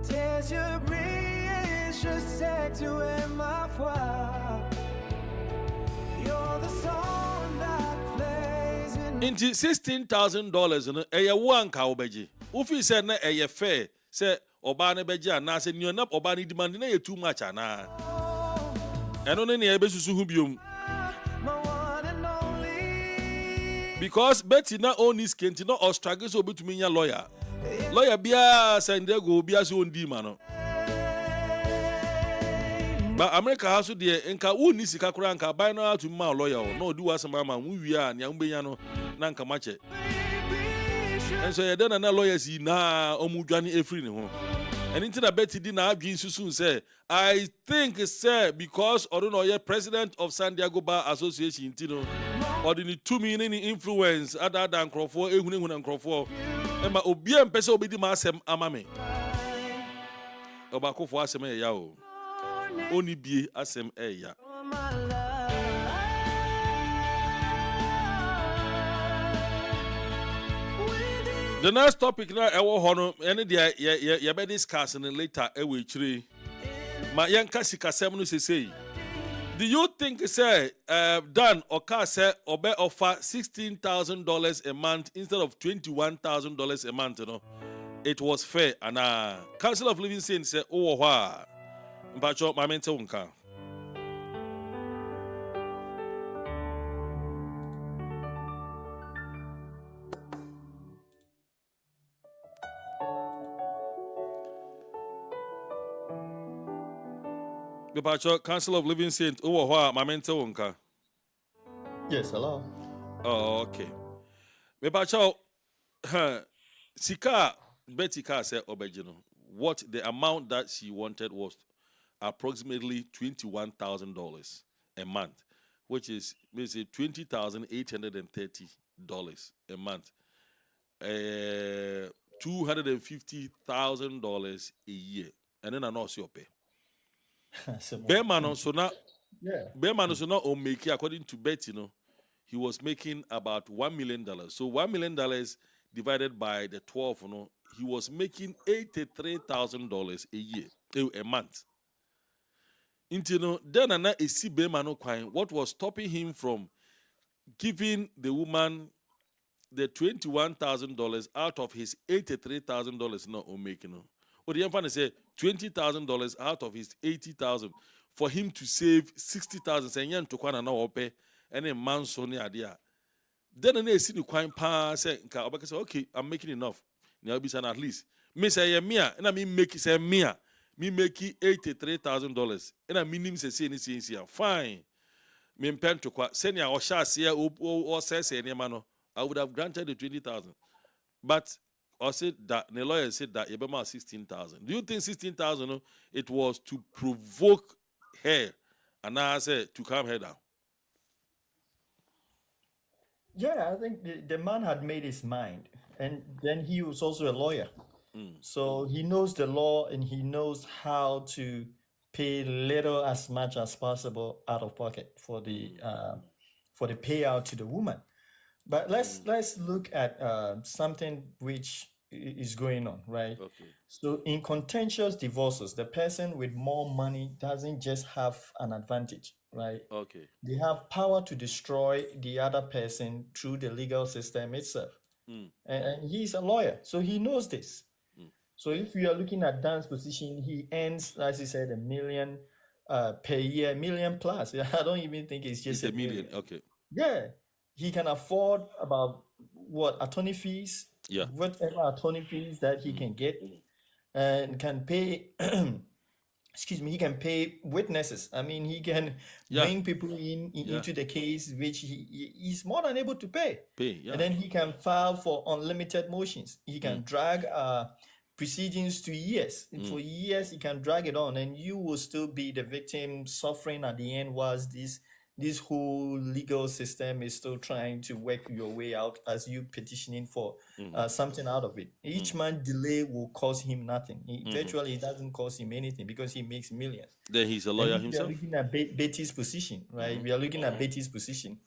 Tears your breeze, just set to my fire. You're the song that plays in $16,000 no eye one ka obeji. Ufi said na eye fair say oba ne beje ana se nionap oba ne demand na ye too much ana eno ne e besusu hu biom because Betty na own is kenti no or struggle so betumi nya lawyer bia sendego bia so ndi ma no ba America ha so de nka woni sika kura nka buy no to ma lawyer no do asema ma wu wi a ne ambenya no na nka mache. And so you don't know lawyers na omudwani efri ne ho. And into the Betty did na adwin susun say I think say because or no ye president of San Diego Bar Association tino or the 2 million influence other than Crawford ehunu and Crawford e ma obi empese obedi ma asem amame obakofo asem e ya o oni bie asem e ya. The next topic now ewo hono ene dia ye be discuss later ewe chire ma yanka sikasem no sesei. Do you think say Dan Oka say obe offer $16,000 a month instead of $21,000 a month no it was fair and Council of Living Saints say oh wa mpacho ma mente unka. The Council of Living Saints. Oh, wow, my mental unka. Yes, hello. Oh, okay. Me bacho, Sika Betty Ka said Obejino. What the amount that she wanted was approximately $21,000 a month, which is basically $20,830 a month. $250,000 a year, and then I know your pay. Beman so now, Beman so now on make according to Betty, he was making about $1 million. So $1 million divided by the 12, he was making $83,000 a year, a month. Then what was stopping him from giving the woman the $21,000 out of his $83,000 no making? Or the young say $20,000 out of his $80,000 for him to save $60,000. Saying yan to kwana na ope and a man so near there. Then I see the coin pa say okay, I'm making enough. Now be at least. Me say mia and I mean make say mia. Me make $83,000. And I mean him say anything here. Fine. Me pen to kwa send ya or shall say or says any man. I would have granted the 20,000. But I said that the lawyer said that Yebema 16,000. Do you think 16,000 it was to provoke her and I said to calm her down? Yeah, I think the man had made his mind, and then he was also a lawyer. So he knows the law and he knows how to pay little as much as possible out of pocket for the payout to the woman. But let's look at something which is going on, right? Okay. So in contentious divorces, the person with more money doesn't just have an advantage, right? Okay. They have power to destroy the other person through the legal system itself. And he's a lawyer, so he knows this. So if we are looking at Dan's position, he earns, as he said, $1 million per year, million plus. I don't even think it's just It's a million. Okay. Yeah, he can afford about what attorney fees, Yeah. whatever attorney fees that he can get, and can pay. Excuse me, he can pay witnesses. I mean, he can bring people into the case, which he's more than able to pay. And then he can file for unlimited motions. He can drag proceedings to years. And for years, he can drag it on, and you will still be the victim suffering at the end whilst this whole legal system is still trying to work your way out as you petitioning for something out of it. Each month delay will cost him nothing. Virtually, it doesn't cost him anything because he makes millions. Then he's a lawyer himself. We are looking at Betty's position, right? We are looking at Betty's position.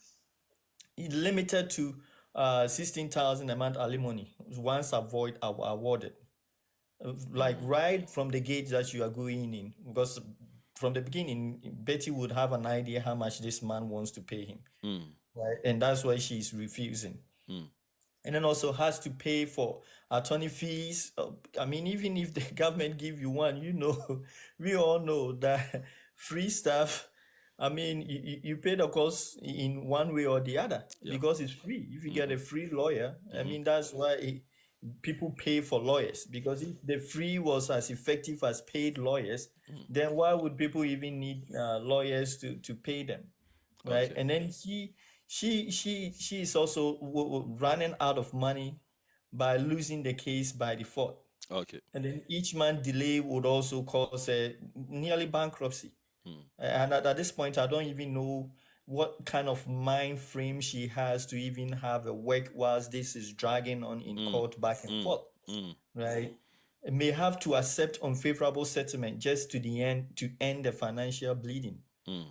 It's limited to 16,000 a month alimony once awarded. Like right from the gate that you are going in, because from the beginning, Betty would have an idea how much this man wants to pay him, right? And that's why she's refusing. And then also has to pay for attorney fees. I mean, even if the government give you one, we all know that free stuff. I mean, you pay the cost in one way or the other because it's free. If you get a free lawyer, I mean, that's why people pay for lawyers, because if the free was as effective as paid lawyers, then why would people even need lawyers to pay them, right? And then she is also running out of money by losing the case by default. Okay. And then each month delay would also cause nearly bankruptcy. And at this point, I don't even know what kind of mind frame she has to even have a work whilst this is dragging on in court back and forth, right? It may have to accept unfavorable settlement just to the end to end the financial bleeding.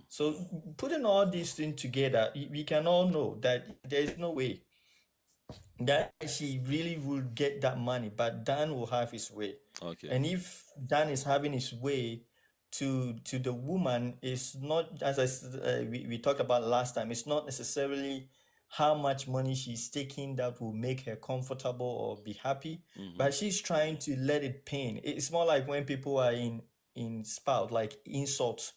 So putting all these things together, we can all know that there's no way that she really will get that money, but Dan will have his way. Okay. And if Dan is having his way, to the woman is not, as we talked about last time, it's not necessarily how much money she's taking that will make her comfortable or be happy, but she's trying to let it pain. It's more like when people are in spout, like insults.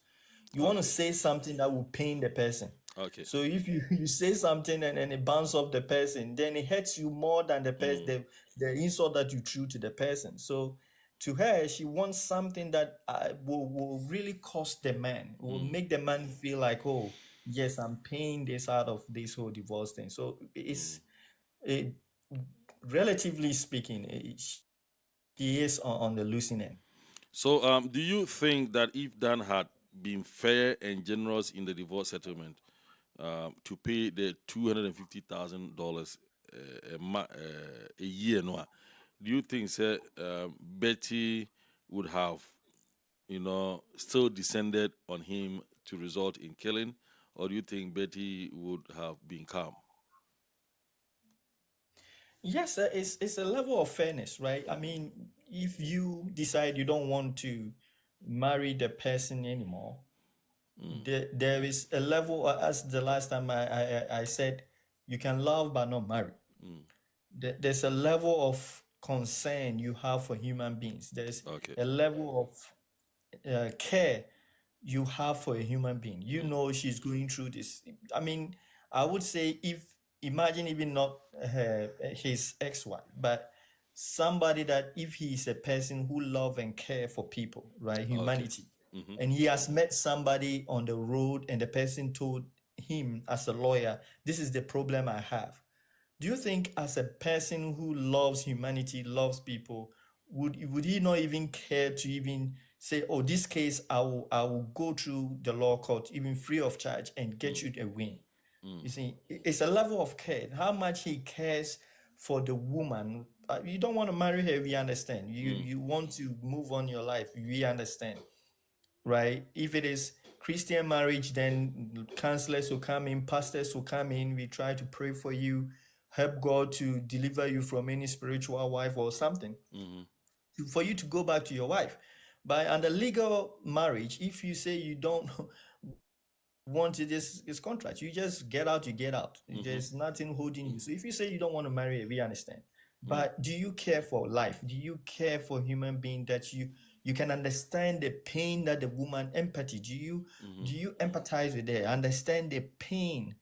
You want to say something that will pain the person. Okay. So if you say something and it bounces off the person, then it hurts you more than the person, the insult that you threw to the person. So to her, she wants something that will really cost the man, will make the man feel like, oh, yes, I'm paying this out of this whole divorce thing. So it's, relatively speaking, she is on the losing end. So do you think that if Dan had been fair and generous in the divorce settlement to pay the $250,000 a year, do you think Betty would have, still descended on him to result in killing, or do you think Betty would have been calm? Yes, it's a level of fairness, right? I mean, if you decide you don't want to marry the person anymore, there is a level, as the last time I said, you can love but not marry. There's a level of concern you have for human beings. There's Okay. a level of care you have for a human being. You know she's going through this. I mean, I would say, if imagine even not his ex-wife, but somebody that, if he is a person who love and care for people, right, Okay. humanity, and he has met somebody on the road, and the person told him as a lawyer, this is the problem I have. Do you think, as a person who loves humanity, loves people, would he not even care to even say, oh, this case, I will go through the law court even free of charge and get you a win? You see, it's a level of care. How much he cares for the woman. You don't want to marry her, we understand. You want to move on your life, we understand, right? If it is Christian marriage, then counselors will come in, pastors will come in. We try to pray for you, help God to deliver you from any spiritual wife or something, for you to go back to your wife. But under legal marriage, if you say you don't want this contract, you just get out, you get out. There's nothing holding you. So if you say you don't want to marry, we understand. But do you care for life? Do you care for human being, that you can understand the pain that the woman, empathy? Do you empathize with her, understand the pain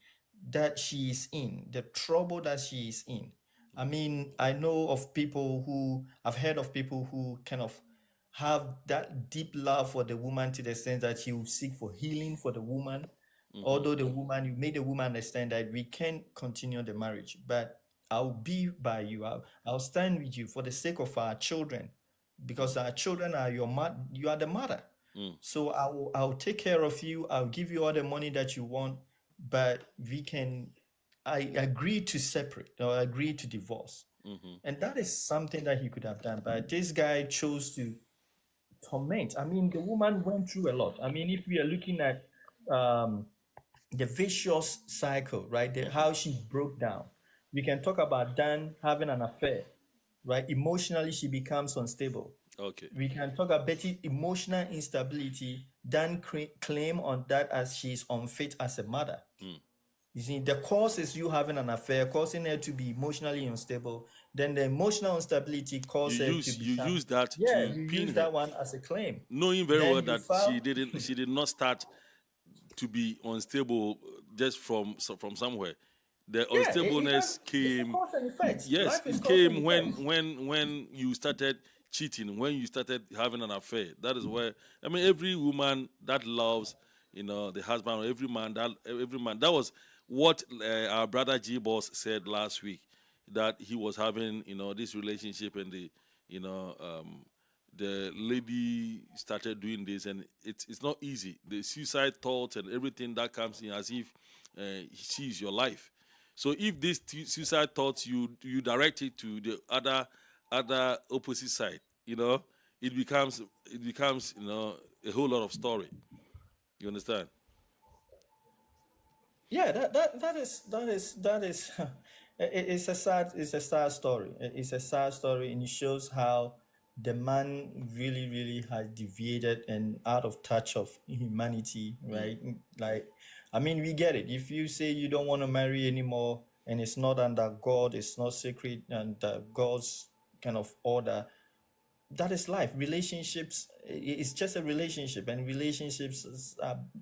that she is in, the trouble that she is in? I mean, I know of people who, I've heard of people who kind of have that deep love for the woman, to the sense that he will seek for healing for the woman. Although the woman, you made the woman understand that we can continue the marriage, but I'll be by you. I'll stand with you for the sake of our children, because our children are your mother. You are the mother. So I'll take care of you. I'll give you all the money that you want, but I agree to separate, or agree to divorce. And that is something that he could have done. But this guy chose to torment. I mean, the woman went through a lot. I mean, if we are looking at um, the vicious cycle, right? How she broke down. We can talk about Dan having an affair, right? Emotionally, she becomes unstable. Okay. We can talk about Betty emotional instability. Dan claim on that as she's unfit as a mother. You see, the cause is you having an affair, causing her to be emotionally unstable. Then the emotional instability caused her to You become. use that Yeah, to you pin use her, that one as a claim. knowing very well Then you that file. she did not start to be unstable just from somewhere. The Yeah, unstableness it's a came. cause and effect. Yes, Life is it cause and came effect. when you started cheating, when you started having an affair. That is where, I mean, every woman that loves, the husband, or every man, that was what our brother G Boss said last week, that he was having, this relationship, and the lady started doing this, and it's not easy. The suicide thoughts and everything that comes in, as if she is your life. So if this suicide thoughts, you direct it to the other opposite side, it becomes a whole lot of story. You understand? Yeah, that is it's a sad story. It's a sad story, and it shows how the man really really has deviated and out of touch of humanity, right? Like, I mean, we get it. If you say you don't want to marry anymore, and it's not under God, it's not sacred, and God's kind of order, that is life. Relationships, it's just a relationship, and relationships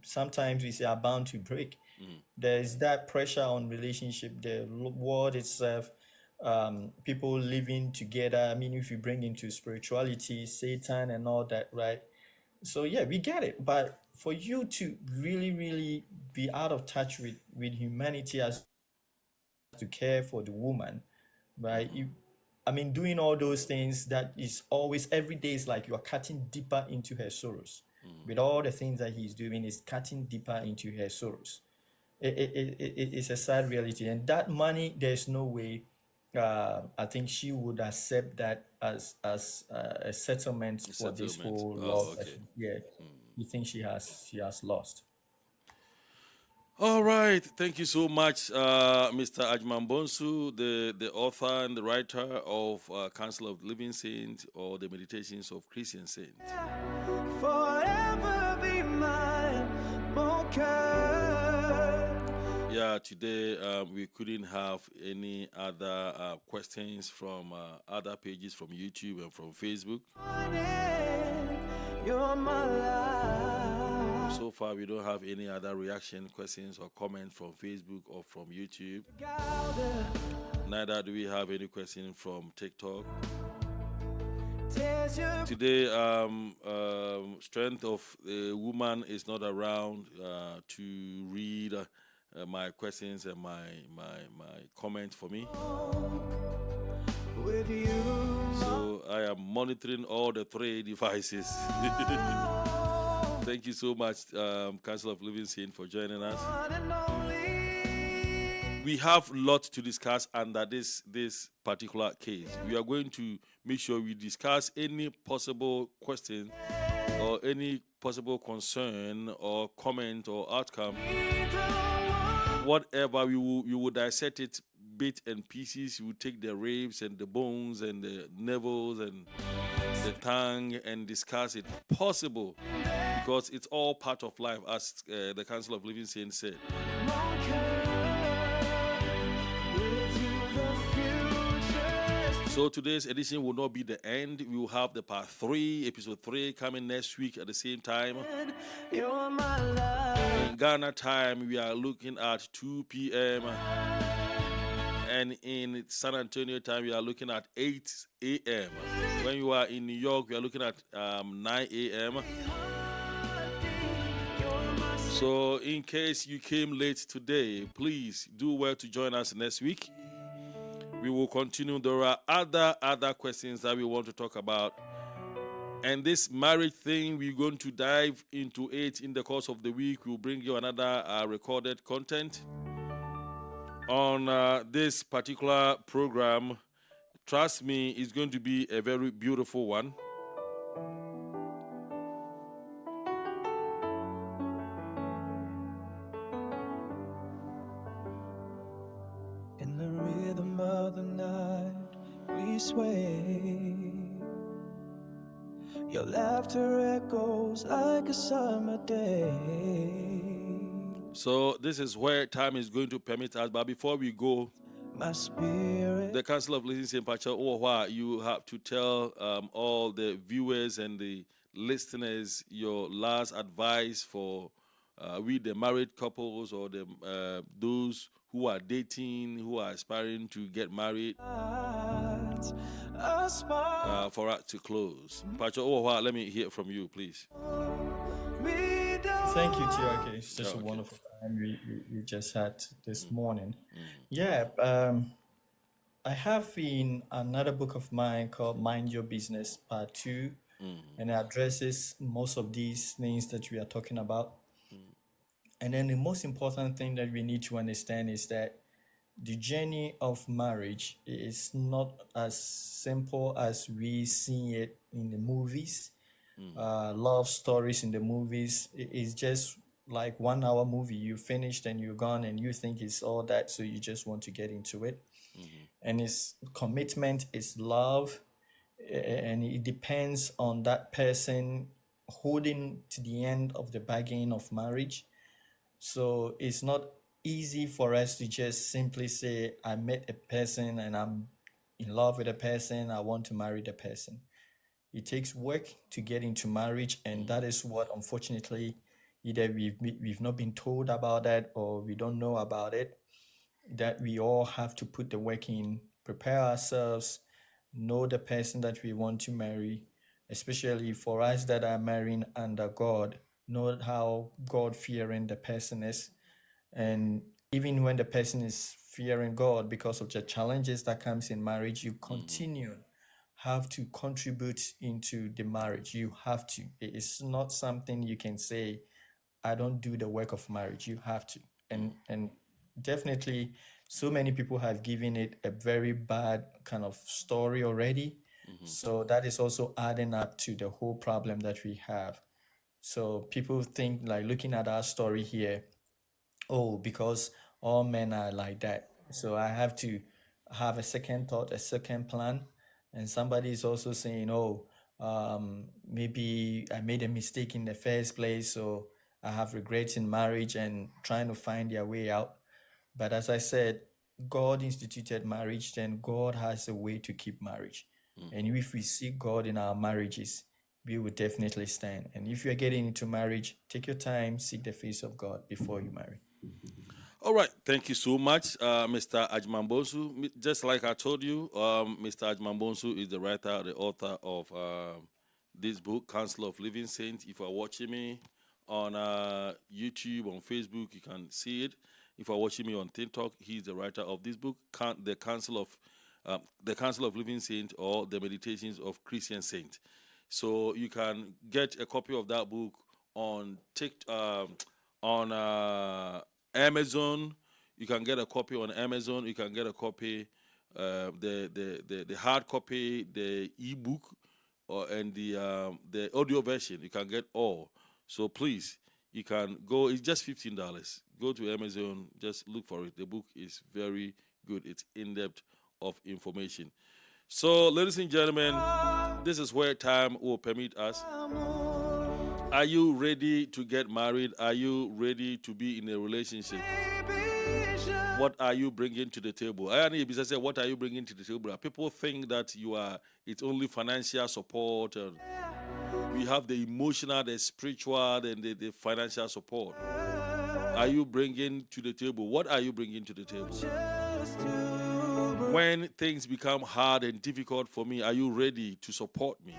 sometimes we say are bound to break. There is that pressure on relationship, the world itself, people living together. I mean, if you bring into spirituality, Satan and all that, right? So yeah, we get it. But for you to really really be out of touch with humanity, as to care for the woman, right? I mean, doing all those things, that is always, every day is like you are cutting deeper into her sorrows. With all the things that he's doing, is cutting deeper into her sorrows. It's a sad reality, and that money, there's no way. I think she would accept that as a settlement for this Settlement. whole Oh, loss. okay. Yeah, you think she has lost. All right, thank you so much, Mr. Ajman Bonsu, the author and the writer of Council of Living Saints or the Meditations of Christian Saints. Forever be mine, Yeah, today we couldn't have any other questions from other pages from YouTube and from Facebook. You're my life. So far, we don't have any other reaction, questions, or comments from Facebook or from YouTube. Neither do we have any question from TikTok. Today, strength of a woman is not around to read my questions and my comments for me. With you. So I am monitoring all the 3 devices. Thank you so much, Council of Living Saints, for joining us. We have lots to discuss under this particular case. We are going to make sure we discuss any possible question or any possible concern or comment or outcome. Whatever, we will dissect it bit and pieces. We will take the ribs and the bones and the navels and the tongue and discuss it possible, because it's all part of life, as the Council of Living Saints said. So today's edition will not be the end. We will have the part 3, episode 3, coming next week at the same time. You're my life. In Ghana time, we are looking at 2 p.m. And in San Antonio time, we are looking at 8 a.m. When you are in New York, we are looking at 9 a.m. So in case you came late today, please do well to join us next week. We will continue. There are other questions that we want to talk about. And this marriage thing, we're going to dive into it in the course of the week. We'll bring you another recorded content on this particular program. Trust me, it's going to be a very beautiful one. In the rhythm of the night, we sway. Your laughter echoes like a summer day. So this is where time is going to permit us. But before we go, My spirit. the Council of Listening St. Pacha, you have to tell all the viewers and the listeners your last advice for we the married couples or the those who are dating, who are aspiring to get married, A spark. for us to close. Pacha, let me hear from you, please. Thank you, TRK. It's just Okay. a wonderful time we just had this morning. Yeah, I have in another book of mine called Mind Your Business Part 2, and it addresses most of these things that we are talking about. And then the most important thing that we need to understand is that the journey of marriage is not as simple as we see it in the movies. Love stories in the movies is just like 1 hour movie. You finished and you're gone and you think it's all that, so you just want to get into it. And it's commitment, it's love, and it depends on that person holding to the end of the bargain of marriage. So it's not easy for us to just simply say, I met a person and I'm in love with a person, I want to marry the person. It takes work to get into marriage, and that is what, unfortunately, either we've not been told about that or we don't know about it, that we all have to put the work in, prepare ourselves, know the person that we want to marry, especially for us that are marrying under God, know how God-fearing the person is. And even when the person is fearing God, because of the challenges that comes in marriage, you continue have to contribute into the marriage. You have to. It's not something you can say, I don't do the work of marriage. You have to. And definitely so many people have given it a very bad kind of story already. So that is also adding up to the whole problem that we have. So people think, like, looking at our story here, oh, because all men are like that. So I have to have a second thought, a second plan. And somebody is also saying, oh, maybe I made a mistake in the first place, so I have regrets in marriage and trying to find their way out. But as I said, God instituted marriage, then God has a way to keep marriage. And if we seek God in our marriages, we will definitely stand. And if you're getting into marriage, take your time, seek the face of God before you marry. All right, thank you so much, Mr. Ajmambonsu. Just like I told you, Mr. Ajmambonsu is the writer, the author of this book, Council of Living Saints. If you are watching me on YouTube, on Facebook, you can see it. If you are watching me on TikTok, he's the writer of this book, the Council of Living Saints, or the Meditations of Christian Saints. So you can get a copy of that book on Amazon. You can get a copy on Amazon. You can get a copy, the hard copy, the ebook, and the audio version. You can get all. So please, you can go. It's just $15. Go to Amazon. Just look for it. The book is very good. It's in depth of information. So, ladies and gentlemen, this is where time will permit us. Are you ready to get married? Are you ready to be in a relationship? What are you bringing to the table? I say, what are you bringing to the table? People think that it's only financial support. And we have the emotional, the spiritual, and the financial support. Are you bringing to the table? What are you bringing to the table? When things become hard and difficult for me, are you ready to support me?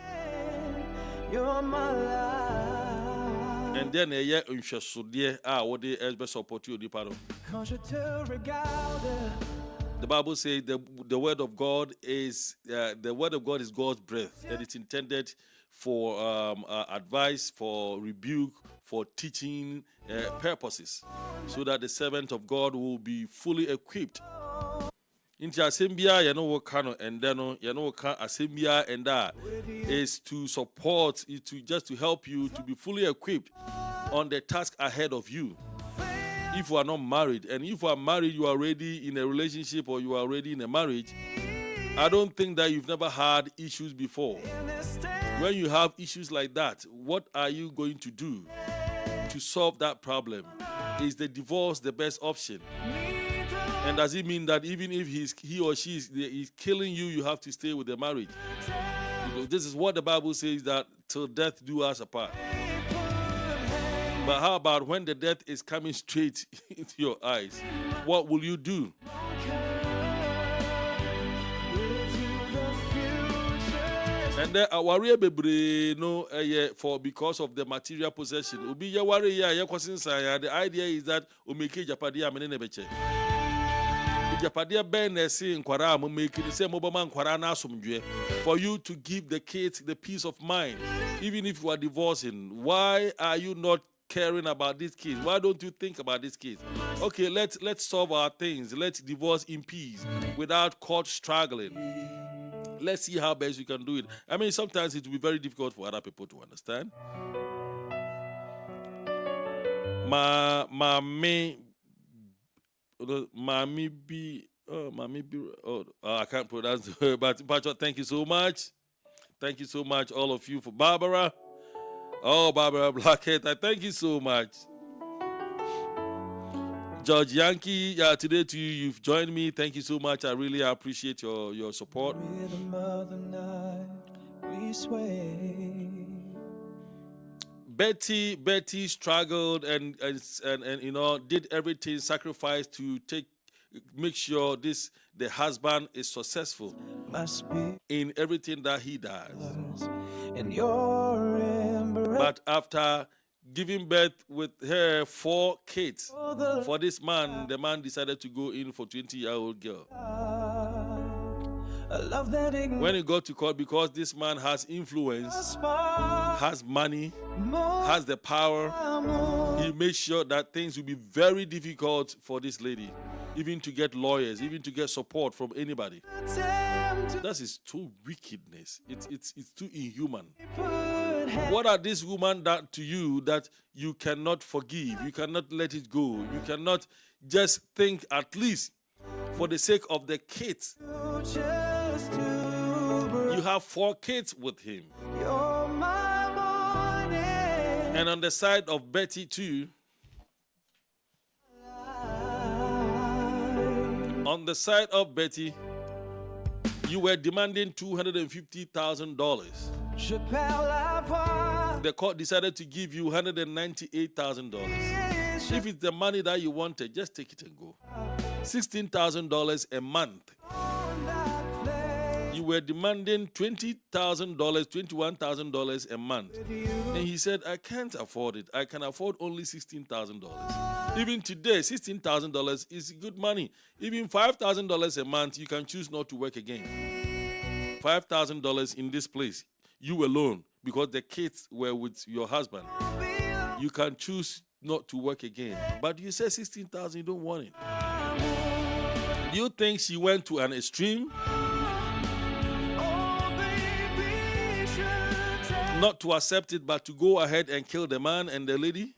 You're my life. And then what they support you. The Bible says the word of God is God's breath, and it's intended for advice, for rebuke, for teaching purposes, so that the servant of God will be fully equipped. Into assembia, and then assembia, and that is to support, just to help you to be fully equipped on the task ahead of you. If you are not married, and if you are married, you are already in a relationship, or you are already in a marriage, I don't think that you've never had issues before. When you have issues like that, what are you going to do to solve that problem? Is the divorce the best option? And does it mean that even if he or she is killing you, you have to stay with the marriage? Because this is what the Bible says, that till death do us apart. But how about when the death is coming straight into your eyes? What will you do? And then worry for because of the material possession. The idea is that for you to give the kids the peace of mind, even if you are divorcing. Why are you not caring about these kids? Why don't you think about these kids? Okay, let's solve our things. Let's divorce in peace without court struggling. Let's see how best we can do it. I mean, sometimes it will be very difficult for other people to understand. I can't pronounce the word, but Patrick, thank you so much. Thank you so much, all of you, for Barbara. Oh, Barbara Blackhead, I thank you so much. George Yankee, today to you, you've joined me. Thank you so much. I really appreciate your support. Rhythm of the night, we sway. Betty struggled and did everything, sacrificed to make sure the husband is successful in everything that he does. In your embrace. But after giving birth with her 4 kids, for this man, the man decided to go in for 20-year-old girl. When he got to court, because this man has influence, has money, has the power, he made sure that things will be very difficult for this lady, even to get lawyers, even to get support from anybody. That is too wickedness. It's too inhuman. What are these women done to you that you cannot forgive? You cannot let it go. You cannot just think, at least for the sake of the kids. You have 4 kids with him. And on the side of Betty too, on the side of Betty, you were demanding $250,000. The court decided to give you $198,000. If it's the money that you wanted, just take it and go. $16,000 a month. You were demanding $20,000, $21,000 a month. And he said, I can't afford it. I can afford only $16,000. Even today, $16,000 is good money. Even $5,000 a month, you can choose not to work again. $5,000 in this place, you alone, because the kids were with your husband. You can choose not to work again. But you said $16,000, you don't want it. Do you think she went to an extreme? Not to accept it, but to go ahead and kill the man and the lady?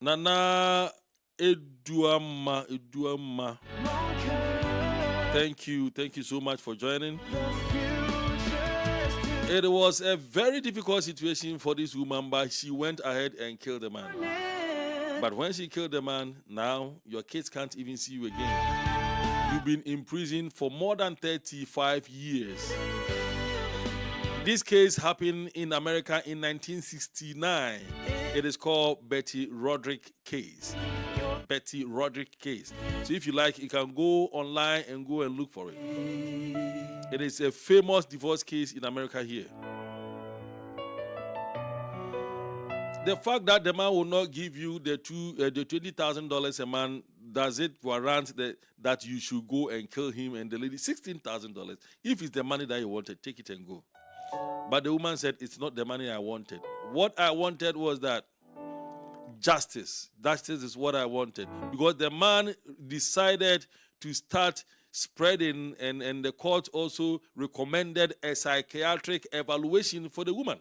Nana Eduama. Thank you so much for joining. It was a very difficult situation for this woman, but she went ahead and killed the man. But when she killed the man, now your kids can't even see you again. You've been in prison for more than 35 years. This case happened in America in 1969. It is called Betty Roderick case. Betty Roderick case. So if you like, you can go online and go and look for it. It is a famous divorce case in America here. The fact that the man will not give you the $20,000 a month, does it warrant that you should go and kill him and the lady? $16,000. If it's the money that you wanted, take it and go. But the woman said, it's not the money I wanted. What I wanted was that justice. Justice is what I wanted. Because the man decided to start spreading, and the court also recommended a psychiatric evaluation for the woman,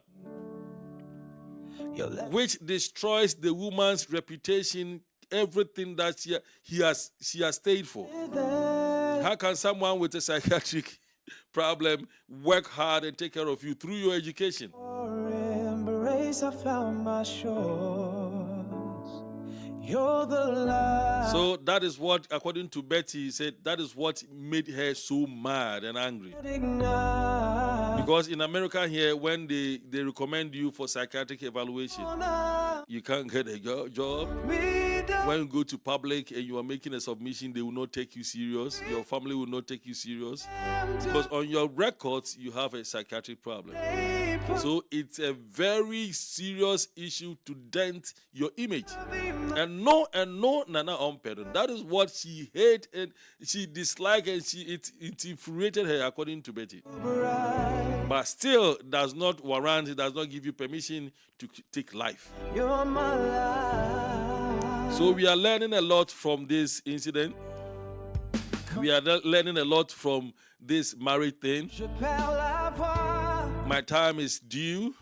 which destroys the woman's reputation, everything that she has stayed for. How can someone with a psychiatric problem work hard and take care of you through your education? Embrace, I found my shores. You're the light. So that is what, according to Betty, said that is what made her so mad and angry. Because in America here, when they recommend you for psychiatric evaluation, you can't get a job. When you go to public and you are making a submission, they will not take you serious. Your family will not take you serious. Because on your records, you have a psychiatric problem. So it's a very serious issue to dent your image. And no, Nana Ompedon. That is what she hated and she disliked, and it infuriated her, according to Betty. But still does not warrant, it does not give you permission to take life. You're my life. So we are learning a lot from this incident. We are learning a lot from this marriage thing. My time is due.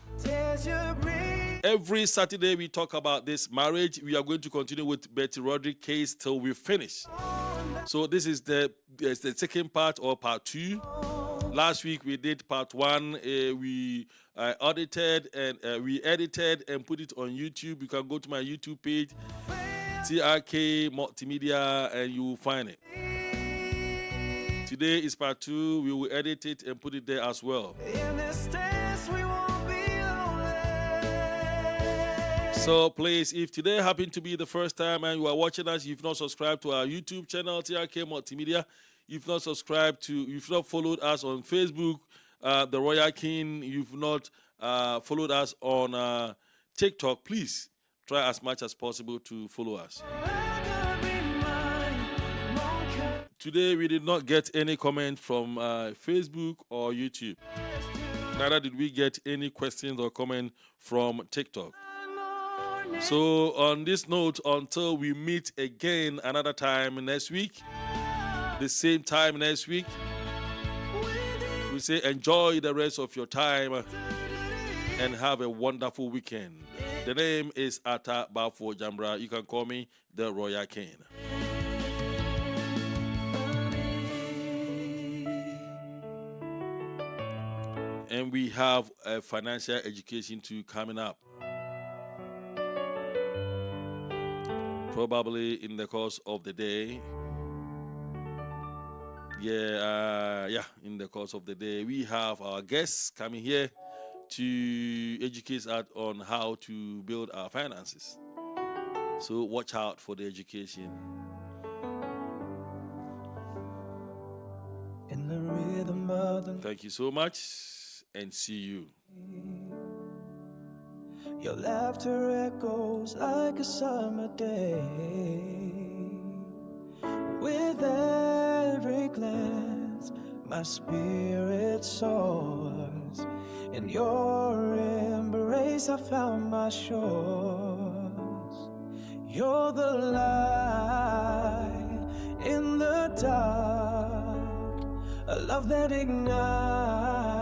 Every Saturday we talk about this marriage. We are going to continue with Betty Roderick case till we finish. So this is the second part, or part 2. Last week we did part 1. We edited and put it on YouTube. You can go to my YouTube page, TRK Multimedia, and you will find it. Today is part 2. We will edit it and put it there as well. So please, if today happened to be the first time and you are watching us, you've not subscribed to our YouTube channel, TRK Multimedia, you've not followed us on Facebook, The Royal King, you've not followed us on TikTok, please try as much as possible to follow us. Today we did not get any comment from Facebook or YouTube. Neither did we get any questions or comment from TikTok. So on this note, until we meet again another time next week, the same time next week, we say enjoy the rest of your time and have a wonderful weekend. The name is Ata Bafo Jambra. You can call me the Royal King. And we have a financial education too coming up. Probably in the course of the day. In the course of the day, we have our guests coming here to educate us on how to build our finances. So watch out for the education. In the rhythm of the Thank you so much and see you. Your laughter echoes like a summer day. With every glance, my spirit soars. In your embrace, I found my shores. You're the light in the dark, a love that ignites.